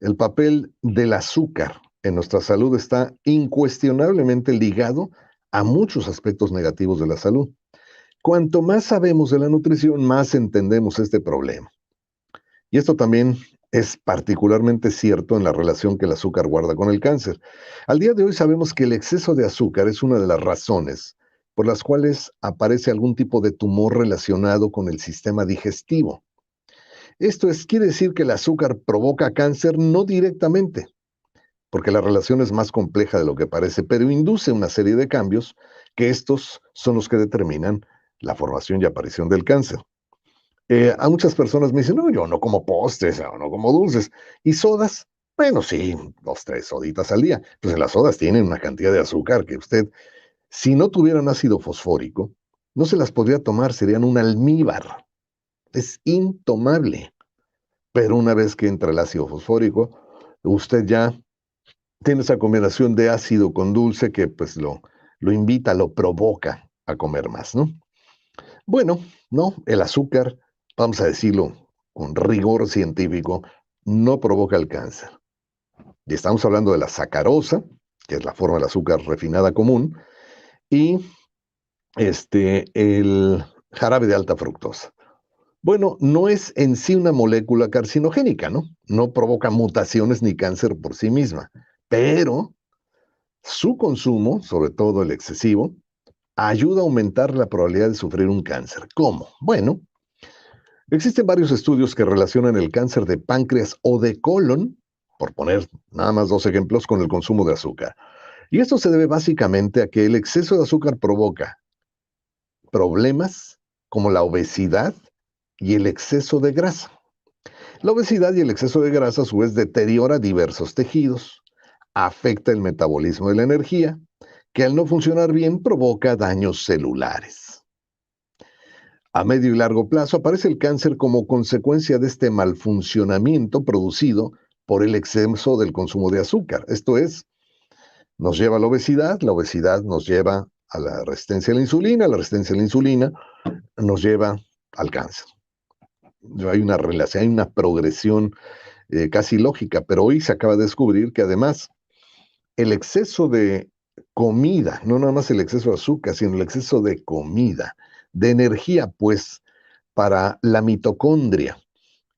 El papel del azúcar en nuestra salud está incuestionablemente ligado a muchos aspectos negativos de la salud. Cuanto más sabemos de la nutrición, más entendemos este problema. Y esto también es particularmente cierto en la relación que el azúcar guarda con el cáncer. Al día de hoy sabemos que el exceso de azúcar es una de las razones por las cuales aparece algún tipo de tumor relacionado con el sistema digestivo. Quiere decir que el azúcar provoca cáncer no directamente, porque la relación es más compleja de lo que parece, pero induce una serie de cambios que estos son los que determinan la formación y aparición del cáncer. A muchas personas me dicen, no, yo no como postres, o no como dulces. ¿Y sodas? Bueno, sí, 2, 3 soditas al día. Pues las sodas tienen una cantidad de azúcar que usted, si no tuvieran ácido fosfórico, no se las podría tomar, serían un almíbar. Es intomable. Pero una vez que entra el ácido fosfórico, usted ya tiene esa combinación de ácido con dulce que pues lo invita, lo provoca a comer más, ¿no? Bueno, no, el azúcar, vamos a decirlo con rigor científico, no provoca el cáncer. Y estamos hablando de la sacarosa, que es la forma del azúcar refinada común, y el jarabe de alta fructosa. Bueno, no es en sí una molécula carcinogénica, ¿no? No provoca mutaciones ni cáncer por sí misma, pero su consumo, sobre todo el excesivo, ayuda a aumentar la probabilidad de sufrir un cáncer. ¿Cómo? Bueno, existen varios estudios que relacionan el cáncer de páncreas o de colon, por poner nada más 2 ejemplos, con el consumo de azúcar. Y esto se debe básicamente a que el exceso de azúcar provoca problemas como la obesidad y el exceso de grasa. La obesidad y el exceso de grasa a su vez deteriora diversos tejidos, afecta el metabolismo de la energía, que al no funcionar bien provoca daños celulares. A medio y largo plazo aparece el cáncer como consecuencia de este malfuncionamiento producido por el exceso del consumo de azúcar. Esto es, nos lleva a la obesidad nos lleva a la resistencia a la resistencia a la insulina nos lleva al cáncer. Hay una relación, hay una progresión casi lógica, pero hoy se acaba de descubrir que además el exceso de comida, no nada más el exceso de azúcar, sino el exceso de comida, de energía, pues, para la mitocondria,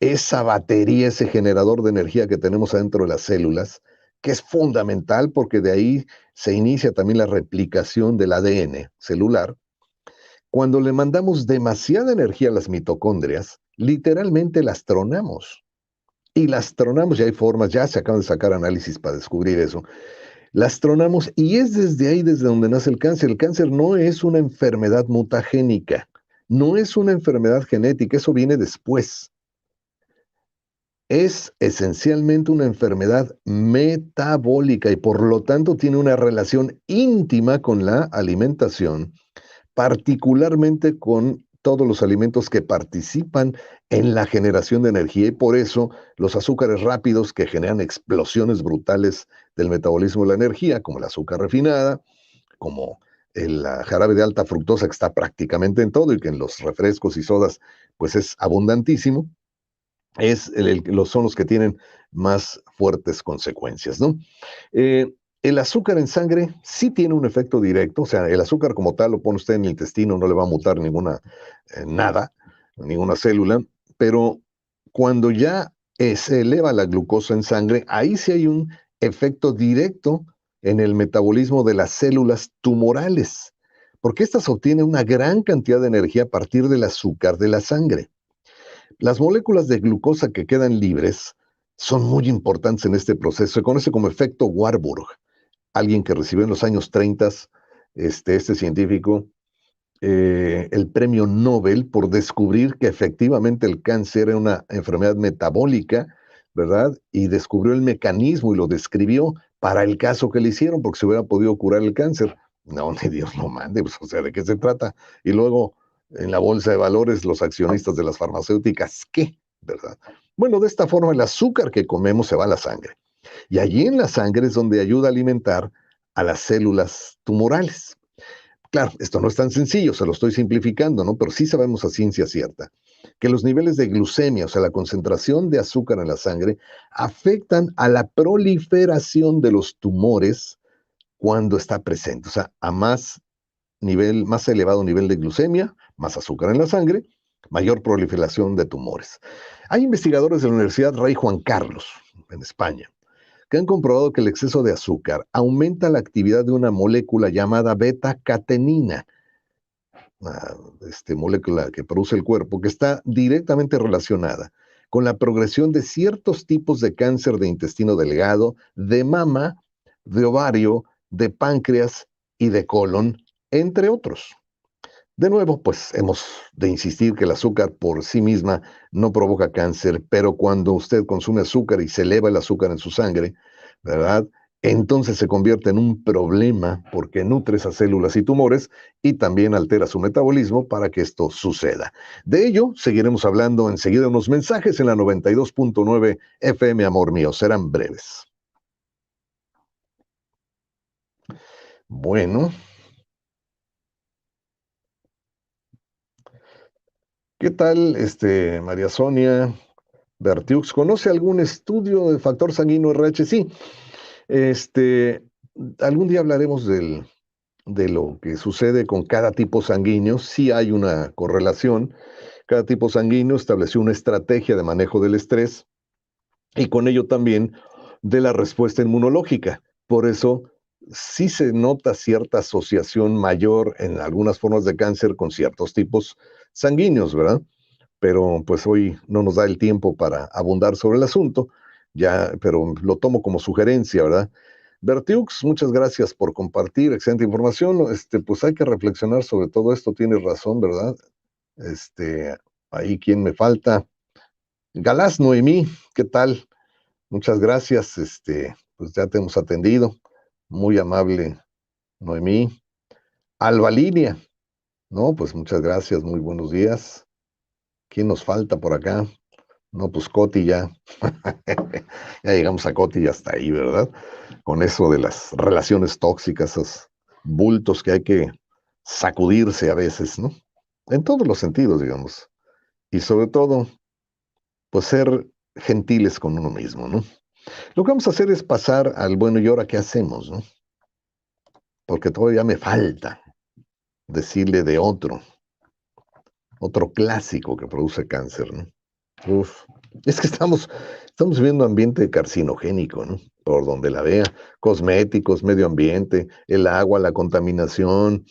esa batería, ese generador de energía que tenemos adentro de las células, que es fundamental porque de ahí se inicia también la replicación del ADN celular. Cuando le mandamos demasiada energía a las mitocondrias, literalmente las tronamos. Y las tronamos, ya hay formas, ya se acaban de sacar análisis para descubrir eso. Las tronamos y es desde ahí desde donde nace el cáncer. El cáncer no es una enfermedad mutagénica, no es una enfermedad genética, eso viene después. Es esencialmente una enfermedad metabólica y por lo tanto tiene una relación íntima con la alimentación, particularmente con todos los alimentos que participan en la generación de energía y por eso los azúcares rápidos que generan explosiones brutales del metabolismo de la energía, como el azúcar refinada, como el jarabe de alta fructosa que está prácticamente en todo y que en los refrescos y sodas pues es abundantísimo, son los que tienen más fuertes consecuencias, ¿no? Eh, el azúcar en sangre sí tiene un efecto directo, o sea, el azúcar como tal lo pone usted en el intestino, no le va a mutar nada, ninguna célula, pero cuando ya se eleva la glucosa en sangre, ahí sí hay un efecto directo en el metabolismo de las células tumorales, porque éstas obtienen una gran cantidad de energía a partir del azúcar de la sangre. Las moléculas de glucosa que quedan libres son muy importantes en este proceso. Se conoce como efecto Warburg. Alguien que recibió en los años 30, este científico, el premio Nobel por descubrir que efectivamente el cáncer era una enfermedad metabólica, ¿verdad? Y descubrió el mecanismo y lo describió para el caso que le hicieron, porque se hubiera podido curar el cáncer. No, ni Dios lo mande, pues, o sea, ¿de qué se trata? Y luego en la bolsa de valores, los accionistas de las farmacéuticas, ¿qué? ¿Verdad? Bueno, de esta forma el azúcar que comemos se va a la sangre. Y allí en la sangre es donde ayuda a alimentar a las células tumorales. Claro, esto no es tan sencillo, se lo estoy simplificando, ¿no? Pero sí sabemos a ciencia cierta que los niveles de glucemia, o sea, la concentración de azúcar en la sangre, afectan a la proliferación de los tumores cuando está presente. O sea, más elevado nivel de glucemia, más azúcar en la sangre, mayor proliferación de tumores. Hay investigadores de la Universidad Rey Juan Carlos, en España, que han comprobado que el exceso de azúcar aumenta la actividad de una molécula llamada beta-catenina, una molécula que produce el cuerpo, que está directamente relacionada con la progresión de ciertos tipos de cáncer de intestino delgado, de mama, de ovario, de páncreas y de colon, entre otros. De nuevo, pues hemos de insistir que el azúcar por sí misma no provoca cáncer, pero cuando usted consume azúcar y se eleva el azúcar en su sangre, ¿verdad? Entonces se convierte en un problema porque nutre esas células y tumores y también altera su metabolismo para que esto suceda. De ello seguiremos hablando enseguida unos mensajes en la 92.9 FM, amor mío, serán breves. Bueno, ¿qué tal, María Sonia Bertiux? ¿Conoce algún estudio de factor sanguíneo RH? Sí, este, algún día hablaremos de lo que sucede con cada tipo sanguíneo. Sí hay una correlación. Cada tipo sanguíneo estableció una estrategia de manejo del estrés y con ello también de la respuesta inmunológica. Por eso sí se nota cierta asociación mayor en algunas formas de cáncer con ciertos tipos sanguíneos, ¿verdad? Pero pues hoy no nos da el tiempo para abundar sobre el asunto, ya, pero lo tomo como sugerencia, ¿verdad? Bertiux, muchas gracias por compartir, excelente información. Pues hay que reflexionar sobre todo esto, tienes razón, ¿verdad? Ahí quien me falta. Galás Noemí, ¿qué tal? Muchas gracias, pues ya te hemos atendido. Muy amable, Noemí. Alba Lidia, no, pues muchas gracias, muy buenos días. ¿Quién nos falta por acá? No, pues Coti ya. Ya llegamos a Coti y hasta ahí, ¿verdad? Con eso de las relaciones tóxicas, esos bultos que hay que sacudirse a veces, ¿no? En todos los sentidos, digamos. Y sobre todo, pues ser gentiles con uno mismo, ¿no? Lo que vamos a hacer es pasar al bueno y ahora qué hacemos, ¿no? Porque todavía me falta decirle de otro clásico que produce cáncer, ¿no? Uf, es que estamos viviendo un ambiente carcinogénico, ¿no? Por donde la vea, cosméticos, medio ambiente, el agua, la contaminación,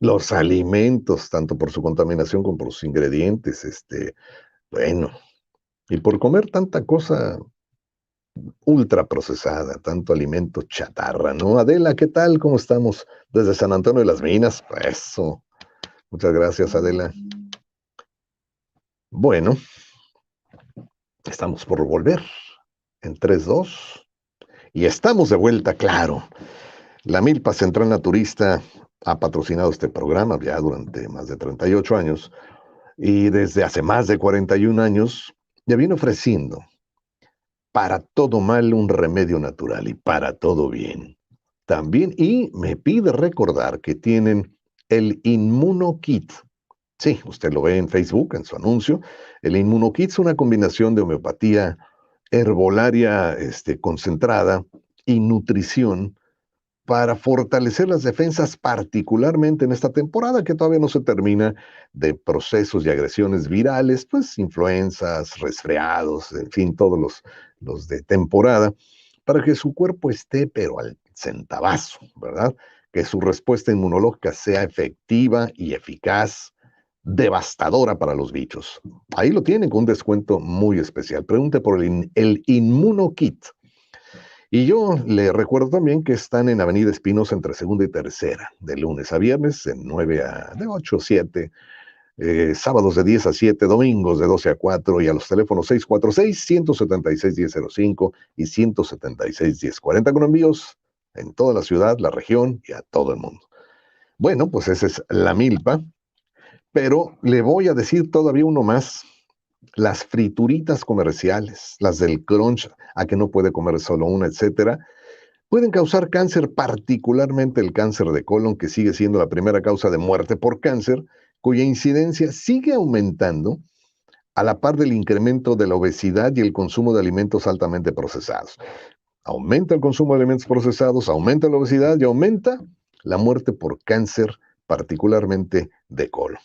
los alimentos, tanto por su contaminación como por sus ingredientes, bueno, y por comer tanta cosa ultraprocesada, tanto alimento chatarra, ¿no? Adela, ¿qué tal? ¿Cómo estamos? Desde San Antonio de las Minas, eso. Muchas gracias, Adela. Bueno, estamos por volver en 3, 2. Y estamos de vuelta, claro. La Milpa Central Naturista ha patrocinado este programa ya durante más de 38 años y desde hace más de 41 años ya viene ofreciendo para todo mal un remedio natural y para todo bien. También, y me pide recordar que tienen el Inmunokit. Sí, usted lo ve en Facebook, en su anuncio. El Inmunokit es una combinación de homeopatía herbolaria concentrada y nutrición para fortalecer las defensas, particularmente en esta temporada que todavía no se termina de procesos y agresiones virales, pues influencias, resfriados, en fin, todos los de temporada, para que su cuerpo esté, pero al centavazo, ¿verdad? Que su respuesta inmunológica sea efectiva y eficaz, devastadora para los bichos. Ahí lo tienen con un descuento muy especial. Pregunte por el Inmunokit. Y yo le recuerdo también que están en Avenida Espinosa entre segunda y tercera, de lunes a viernes, de 8 a 7, sábados de 10 a 7, domingos de 12 a 4 y a los teléfonos 646-176-1005 y 176-1040 con envíos en toda la ciudad, la región y a todo el mundo. Bueno, pues esa es la milpa, pero le voy a decir todavía uno más. Las frituritas comerciales, las del crunch, a que no puede comer solo una, etcétera, pueden causar cáncer, particularmente el cáncer de colon, que sigue siendo la primera causa de muerte por cáncer, cuya incidencia sigue aumentando a la par del incremento de la obesidad y el consumo de alimentos altamente procesados. Aumenta el consumo de alimentos procesados, aumenta la obesidad y aumenta la muerte por cáncer, particularmente de colon.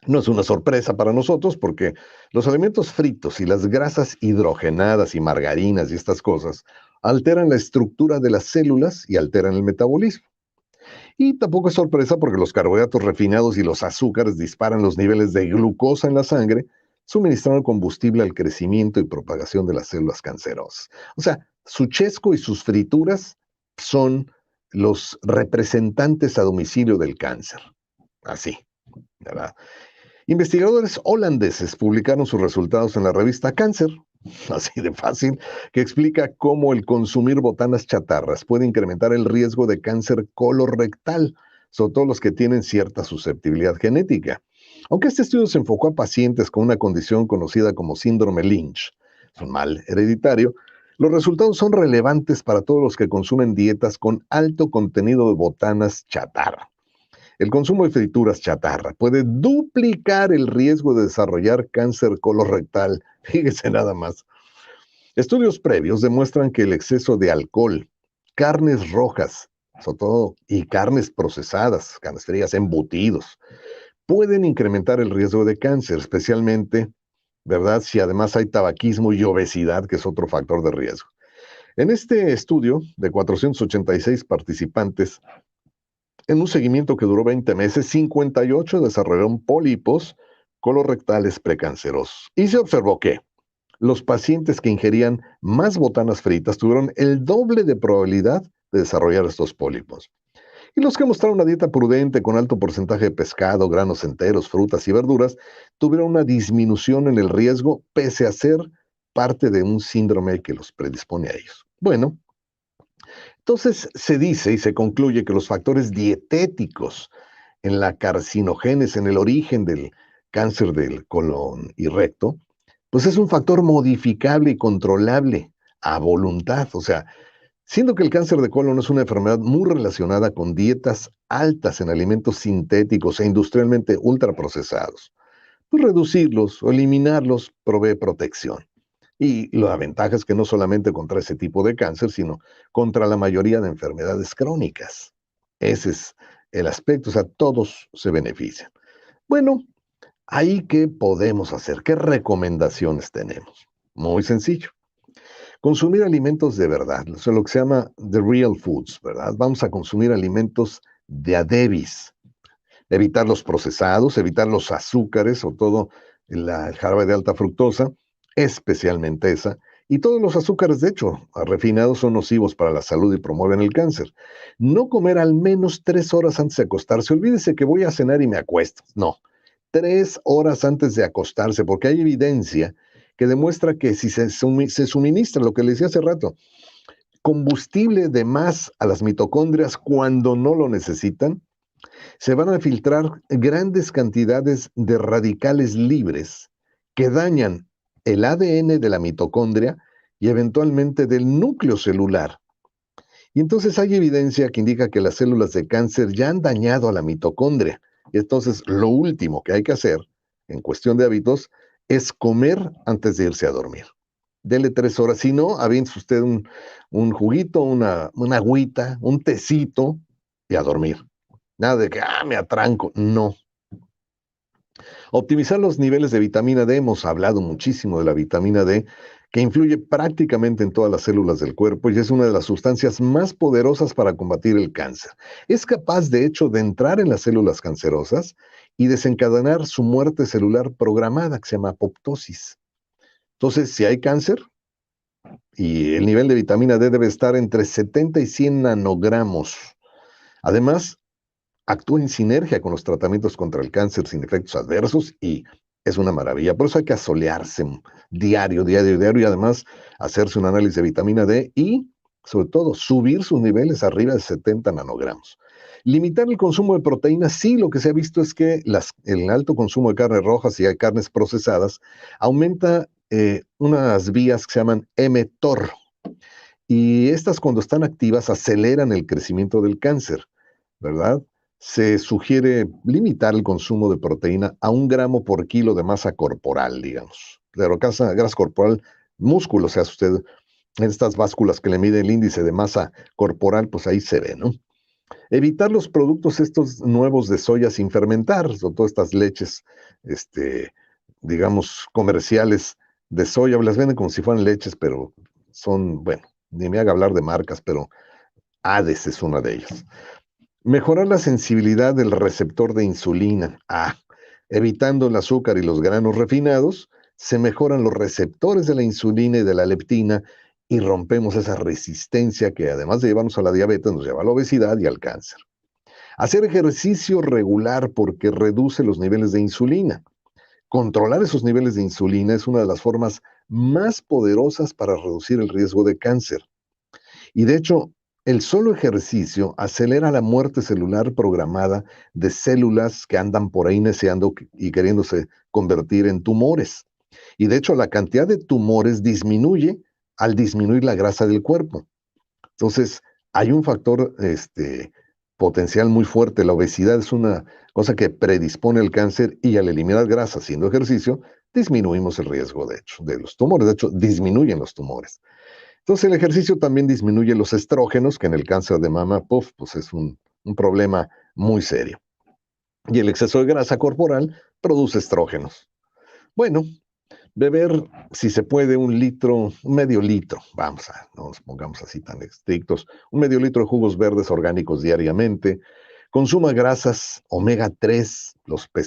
No es una sorpresa para nosotros porque los alimentos fritos y las grasas hidrogenadas y margarinas y estas cosas alteran la estructura de las células y alteran el metabolismo. Y tampoco es sorpresa porque los carbohidratos refinados y los azúcares disparan los niveles de glucosa en la sangre, suministrando combustible al crecimiento y propagación de las células cancerosas. O sea, su chesco y sus frituras son los representantes a domicilio del cáncer. Así, ¿verdad? Investigadores holandeses publicaron sus resultados en la revista Cáncer, así de fácil, que explica cómo el consumir botanas chatarras puede incrementar el riesgo de cáncer colorectal, sobre todo los que tienen cierta susceptibilidad genética. Aunque este estudio se enfocó a pacientes con una condición conocida como síndrome Lynch, es un mal hereditario, los resultados son relevantes para todos los que consumen dietas con alto contenido de botanas chatarra. El consumo de frituras chatarra puede duplicar el riesgo de desarrollar cáncer colorectal. Fíjese nada más. Estudios previos demuestran que el exceso de alcohol, carnes rojas, sobre todo, y carnes procesadas, carnes frías, embutidos, pueden incrementar el riesgo de cáncer, especialmente, ¿verdad? Si además hay tabaquismo y obesidad, que es otro factor de riesgo. En este estudio de 486 participantes, en un seguimiento que duró 20 meses, 58 desarrollaron pólipos colorectales precancerosos. Y se observó que los pacientes que ingerían más botanas fritas tuvieron el doble de probabilidad de desarrollar estos pólipos. Y los que mostraron una dieta prudente con alto porcentaje de pescado, granos enteros, frutas y verduras, tuvieron una disminución en el riesgo pese a ser parte de un síndrome que los predispone a ellos. Bueno, entonces se dice y se concluye que los factores dietéticos en la carcinogénesis, en el origen del cáncer del colon y recto, pues es un factor modificable y controlable a voluntad. O sea, siendo que el cáncer de colon es una enfermedad muy relacionada con dietas altas en alimentos sintéticos e industrialmente ultraprocesados, pues reducirlos o eliminarlos provee protección. Y la ventaja es que no solamente contra ese tipo de cáncer, sino contra la mayoría de enfermedades crónicas. Ese es el aspecto, o sea, todos se benefician. Bueno, ¿ahí qué podemos hacer? ¿Qué recomendaciones tenemos? Muy sencillo. Consumir alimentos de verdad, o sea, lo que se llama the real foods, ¿verdad? Vamos a consumir alimentos de a debis, evitar los procesados, evitar los azúcares o todo el jarabe de alta fructosa, especialmente esa, y todos los azúcares, de hecho, refinados son nocivos para la salud y promueven el cáncer. No comer al menos 3 horas antes de acostarse. Olvídese que voy a cenar y me acuesto. No, 3 horas antes de acostarse, porque hay evidencia que demuestra que si se suministra, lo que le decía hace rato, combustible de más a las mitocondrias cuando no lo necesitan, se van a filtrar grandes cantidades de radicales libres que dañan el ADN de la mitocondria y eventualmente del núcleo celular. Y entonces hay evidencia que indica que las células de cáncer ya han dañado a la mitocondria. Y entonces lo último que hay que hacer en cuestión de hábitos es comer antes de irse a dormir. Dele 3 horas. Si no, aviente usted un juguito, una agüita, un tecito y a dormir. Nada de que, me atranco. No. Optimizar los niveles de vitamina D. Hemos hablado muchísimo de la vitamina D, que influye prácticamente en todas las células del cuerpo y es una de las sustancias más poderosas para combatir el cáncer. Es capaz, de hecho, de entrar en las células cancerosas y desencadenar su muerte celular programada, que se llama apoptosis. Entonces, si hay cáncer, y el nivel de vitamina D debe estar entre 70 y 100 nanogramos. Además, actúa en sinergia con los tratamientos contra el cáncer sin efectos adversos y es una maravilla. Por eso hay que asolearse diario, diario, diario y además hacerse un análisis de vitamina D y, sobre todo, subir sus niveles arriba de 70 nanogramos. Limitar el consumo de proteínas, sí, lo que se ha visto es que el alto consumo de carnes rojas y de carnes procesadas aumenta unas vías que se llaman mTOR. Y estas cuando están activas aceleran el crecimiento del cáncer, ¿verdad? Se sugiere limitar el consumo de proteína a 1 gramo por kilo de masa corporal, digamos. Pero grasa corporal, músculo, o sea, usted en estas básculas que le miden el índice de masa corporal, pues ahí se ve, ¿no? Evitar los productos estos nuevos de soya sin fermentar, o todas estas leches, digamos, comerciales de soya, las venden como si fueran leches, pero son, bueno, ni me haga hablar de marcas, pero Hades es una de ellas. Mejorar la sensibilidad del receptor de insulina. Evitando el azúcar y los granos refinados, se mejoran los receptores de la insulina y de la leptina y rompemos esa resistencia que además de llevarnos a la diabetes, nos lleva a la obesidad y al cáncer. Hacer ejercicio regular porque reduce los niveles de insulina. Controlar esos niveles de insulina es una de las formas más poderosas para reducir el riesgo de cáncer. Y de hecho, el solo ejercicio acelera la muerte celular programada de células que andan por ahí neceando y queriéndose convertir en tumores. Y de hecho, la cantidad de tumores disminuye al disminuir la grasa del cuerpo. Entonces, hay un factor potencial muy fuerte. La obesidad es una cosa que predispone al cáncer y al eliminar grasa haciendo ejercicio, disminuimos el riesgo, de hecho, de los tumores. De hecho, disminuyen los tumores. Entonces, el ejercicio también disminuye los estrógenos, que en el cáncer de mama, pues es un problema muy serio. Y el exceso de grasa corporal produce estrógenos. Bueno, beber, si se puede, 1 litro, medio litro, no nos pongamos así tan estrictos, 1 medio litro de jugos verdes orgánicos diariamente. Consuma grasas omega 3,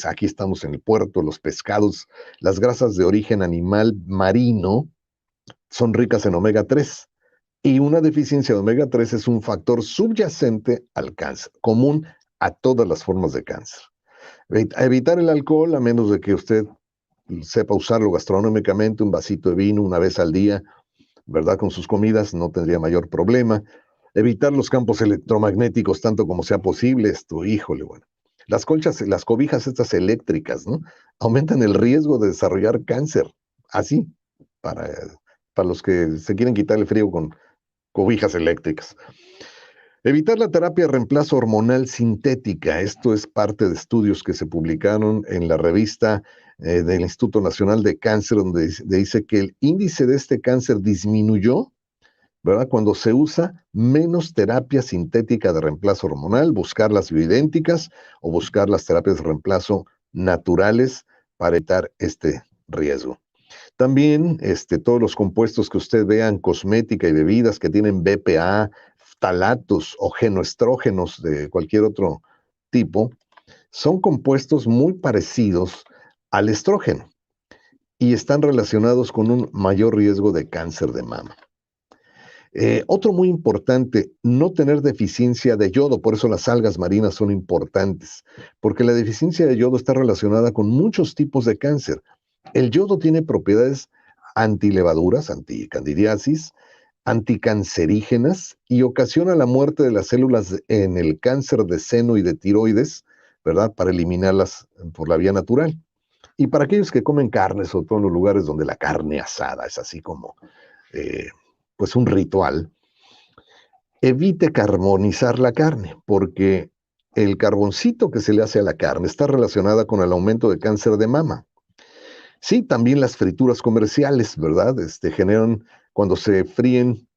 aquí estamos en el puerto, los pescados, las grasas de origen animal marino son ricas en omega 3. Y una deficiencia de omega 3 es un factor subyacente al cáncer, común a todas las formas de cáncer. Evitar el alcohol, a menos de que usted sepa usarlo gastronómicamente, un vasito de vino una vez al día, ¿verdad? Con sus comidas no tendría mayor problema. Evitar los campos electromagnéticos tanto como sea posible, esto, híjole, bueno. Las colchas, las cobijas estas eléctricas, ¿no? Aumentan el riesgo de desarrollar cáncer. Así, para, para los que se quieren quitar el frío con cobijas eléctricas. Evitar la terapia de reemplazo hormonal sintética. Esto es parte de estudios que se publicaron en la revista del Instituto Nacional de Cáncer, donde dice que el índice de este cáncer disminuyó, ¿verdad? Cuando se usa menos terapia sintética de reemplazo hormonal, buscar las bioidénticas o buscar las terapias de reemplazo naturales para evitar este riesgo. También todos los compuestos que usted vea en cosmética y bebidas que tienen BPA, ftalatos o genoestrógenos de cualquier otro tipo, son compuestos muy parecidos al estrógeno y están relacionados con un mayor riesgo de cáncer de mama. Otro muy importante, no tener deficiencia de yodo, por eso las algas marinas son importantes, porque la deficiencia de yodo está relacionada con muchos tipos de cáncer. El yodo tiene propiedades antilevaduras, anticandidiasis, anticancerígenas y ocasiona la muerte de las células en el cáncer de seno y de tiroides, ¿verdad? Para eliminarlas por la vía natural. Y para aquellos que comen carne, sobre todo en los lugares donde la carne asada es así como, eh, pues un ritual, evite carbonizar la carne, porque el carboncito que se le hace a la carne está relacionada con el aumento de cáncer de mama. Sí, también las frituras comerciales, ¿verdad? Generan, cuando se fríen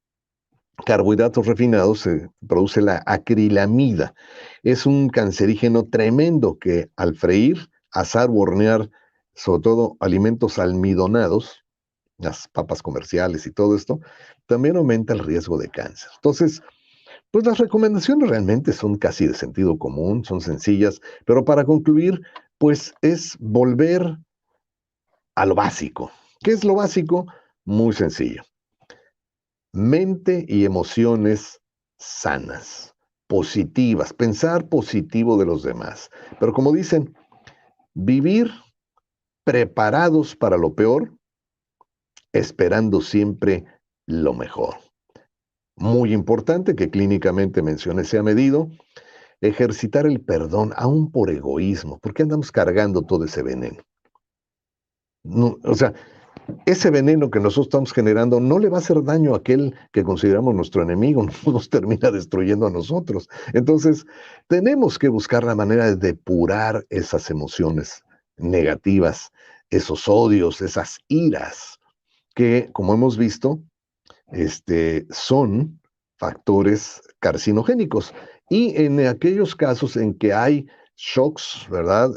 carbohidratos refinados, se produce la acrilamida. Es un cancerígeno tremendo que al freír, asar o hornear, sobre todo alimentos almidonados, las papas comerciales y todo esto, también aumenta el riesgo de cáncer. Entonces, pues las recomendaciones realmente son casi de sentido común, son sencillas, pero para concluir, pues es volver a lo básico. ¿Qué es lo básico? Muy sencillo. Mente y emociones sanas, positivas, pensar positivo de los demás. Pero como dicen, vivir preparados para lo peor, esperando siempre lo mejor. Muy importante que clínicamente mencioné sea medido, ejercitar el perdón, aún por egoísmo. ¿Por qué andamos cargando todo ese veneno? No, o sea, ese veneno que nosotros estamos generando no le va a hacer daño a aquel que consideramos nuestro enemigo, no nos termina destruyendo a nosotros. Entonces, tenemos que buscar la manera de depurar esas emociones negativas, esos odios, esas iras, que, como hemos visto, son factores carcinogénicos. Y en aquellos casos en que hay shocks, ¿verdad?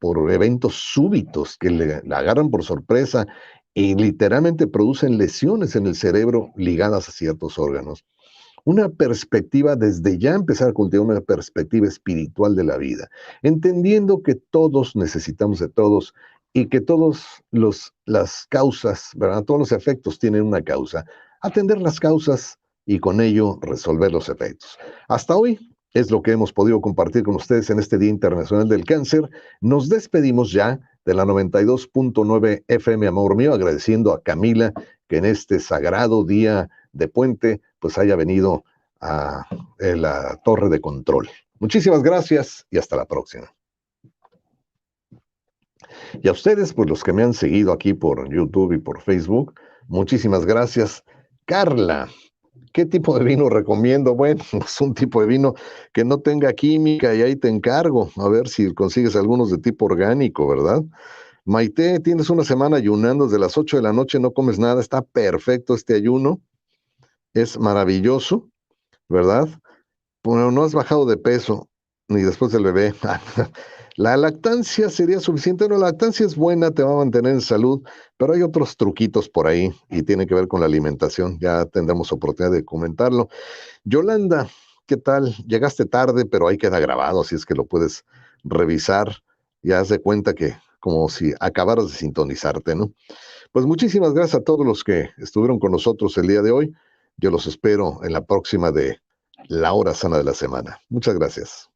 Por eventos súbitos que la agarran por sorpresa y literalmente producen lesiones en el cerebro ligadas a ciertos órganos. Una perspectiva, desde ya empezar a cultivar una perspectiva espiritual de la vida, entendiendo que todos necesitamos de todos y que todos las causas, ¿verdad? Todos los efectos tienen una causa. Atender las causas y con ello resolver los efectos. Hasta hoy es lo que hemos podido compartir con ustedes en este Día Internacional del Cáncer. Nos despedimos ya de la 92.9 FM, amor mío, agradeciendo a Camila que en este sagrado día de puente pues haya venido a la torre de control. Muchísimas gracias y hasta la próxima. Y a ustedes, pues los que me han seguido aquí por YouTube y por Facebook, muchísimas gracias. Carla, ¿qué tipo de vino recomiendo? Bueno, pues un tipo de vino que no tenga química y ahí te encargo. A ver si consigues algunos de tipo orgánico, ¿verdad? Maite, tienes una semana ayunando desde las 8 de la noche, no comes nada, está perfecto este ayuno, es maravilloso, ¿verdad? Bueno, no has bajado de peso, ni después del bebé. La lactancia sería suficiente. No, la lactancia es buena, te va a mantener en salud, pero hay otros truquitos por ahí y tiene que ver con la alimentación. Ya tendremos oportunidad de comentarlo. Yolanda, ¿qué tal? Llegaste tarde, pero ahí queda grabado, así es que lo puedes revisar y haz de cuenta que como si acabaras de sintonizarte, ¿no? Pues muchísimas gracias a todos los que estuvieron con nosotros el día de hoy. Yo los espero en la próxima de La Hora Sana de la Semana. Muchas gracias.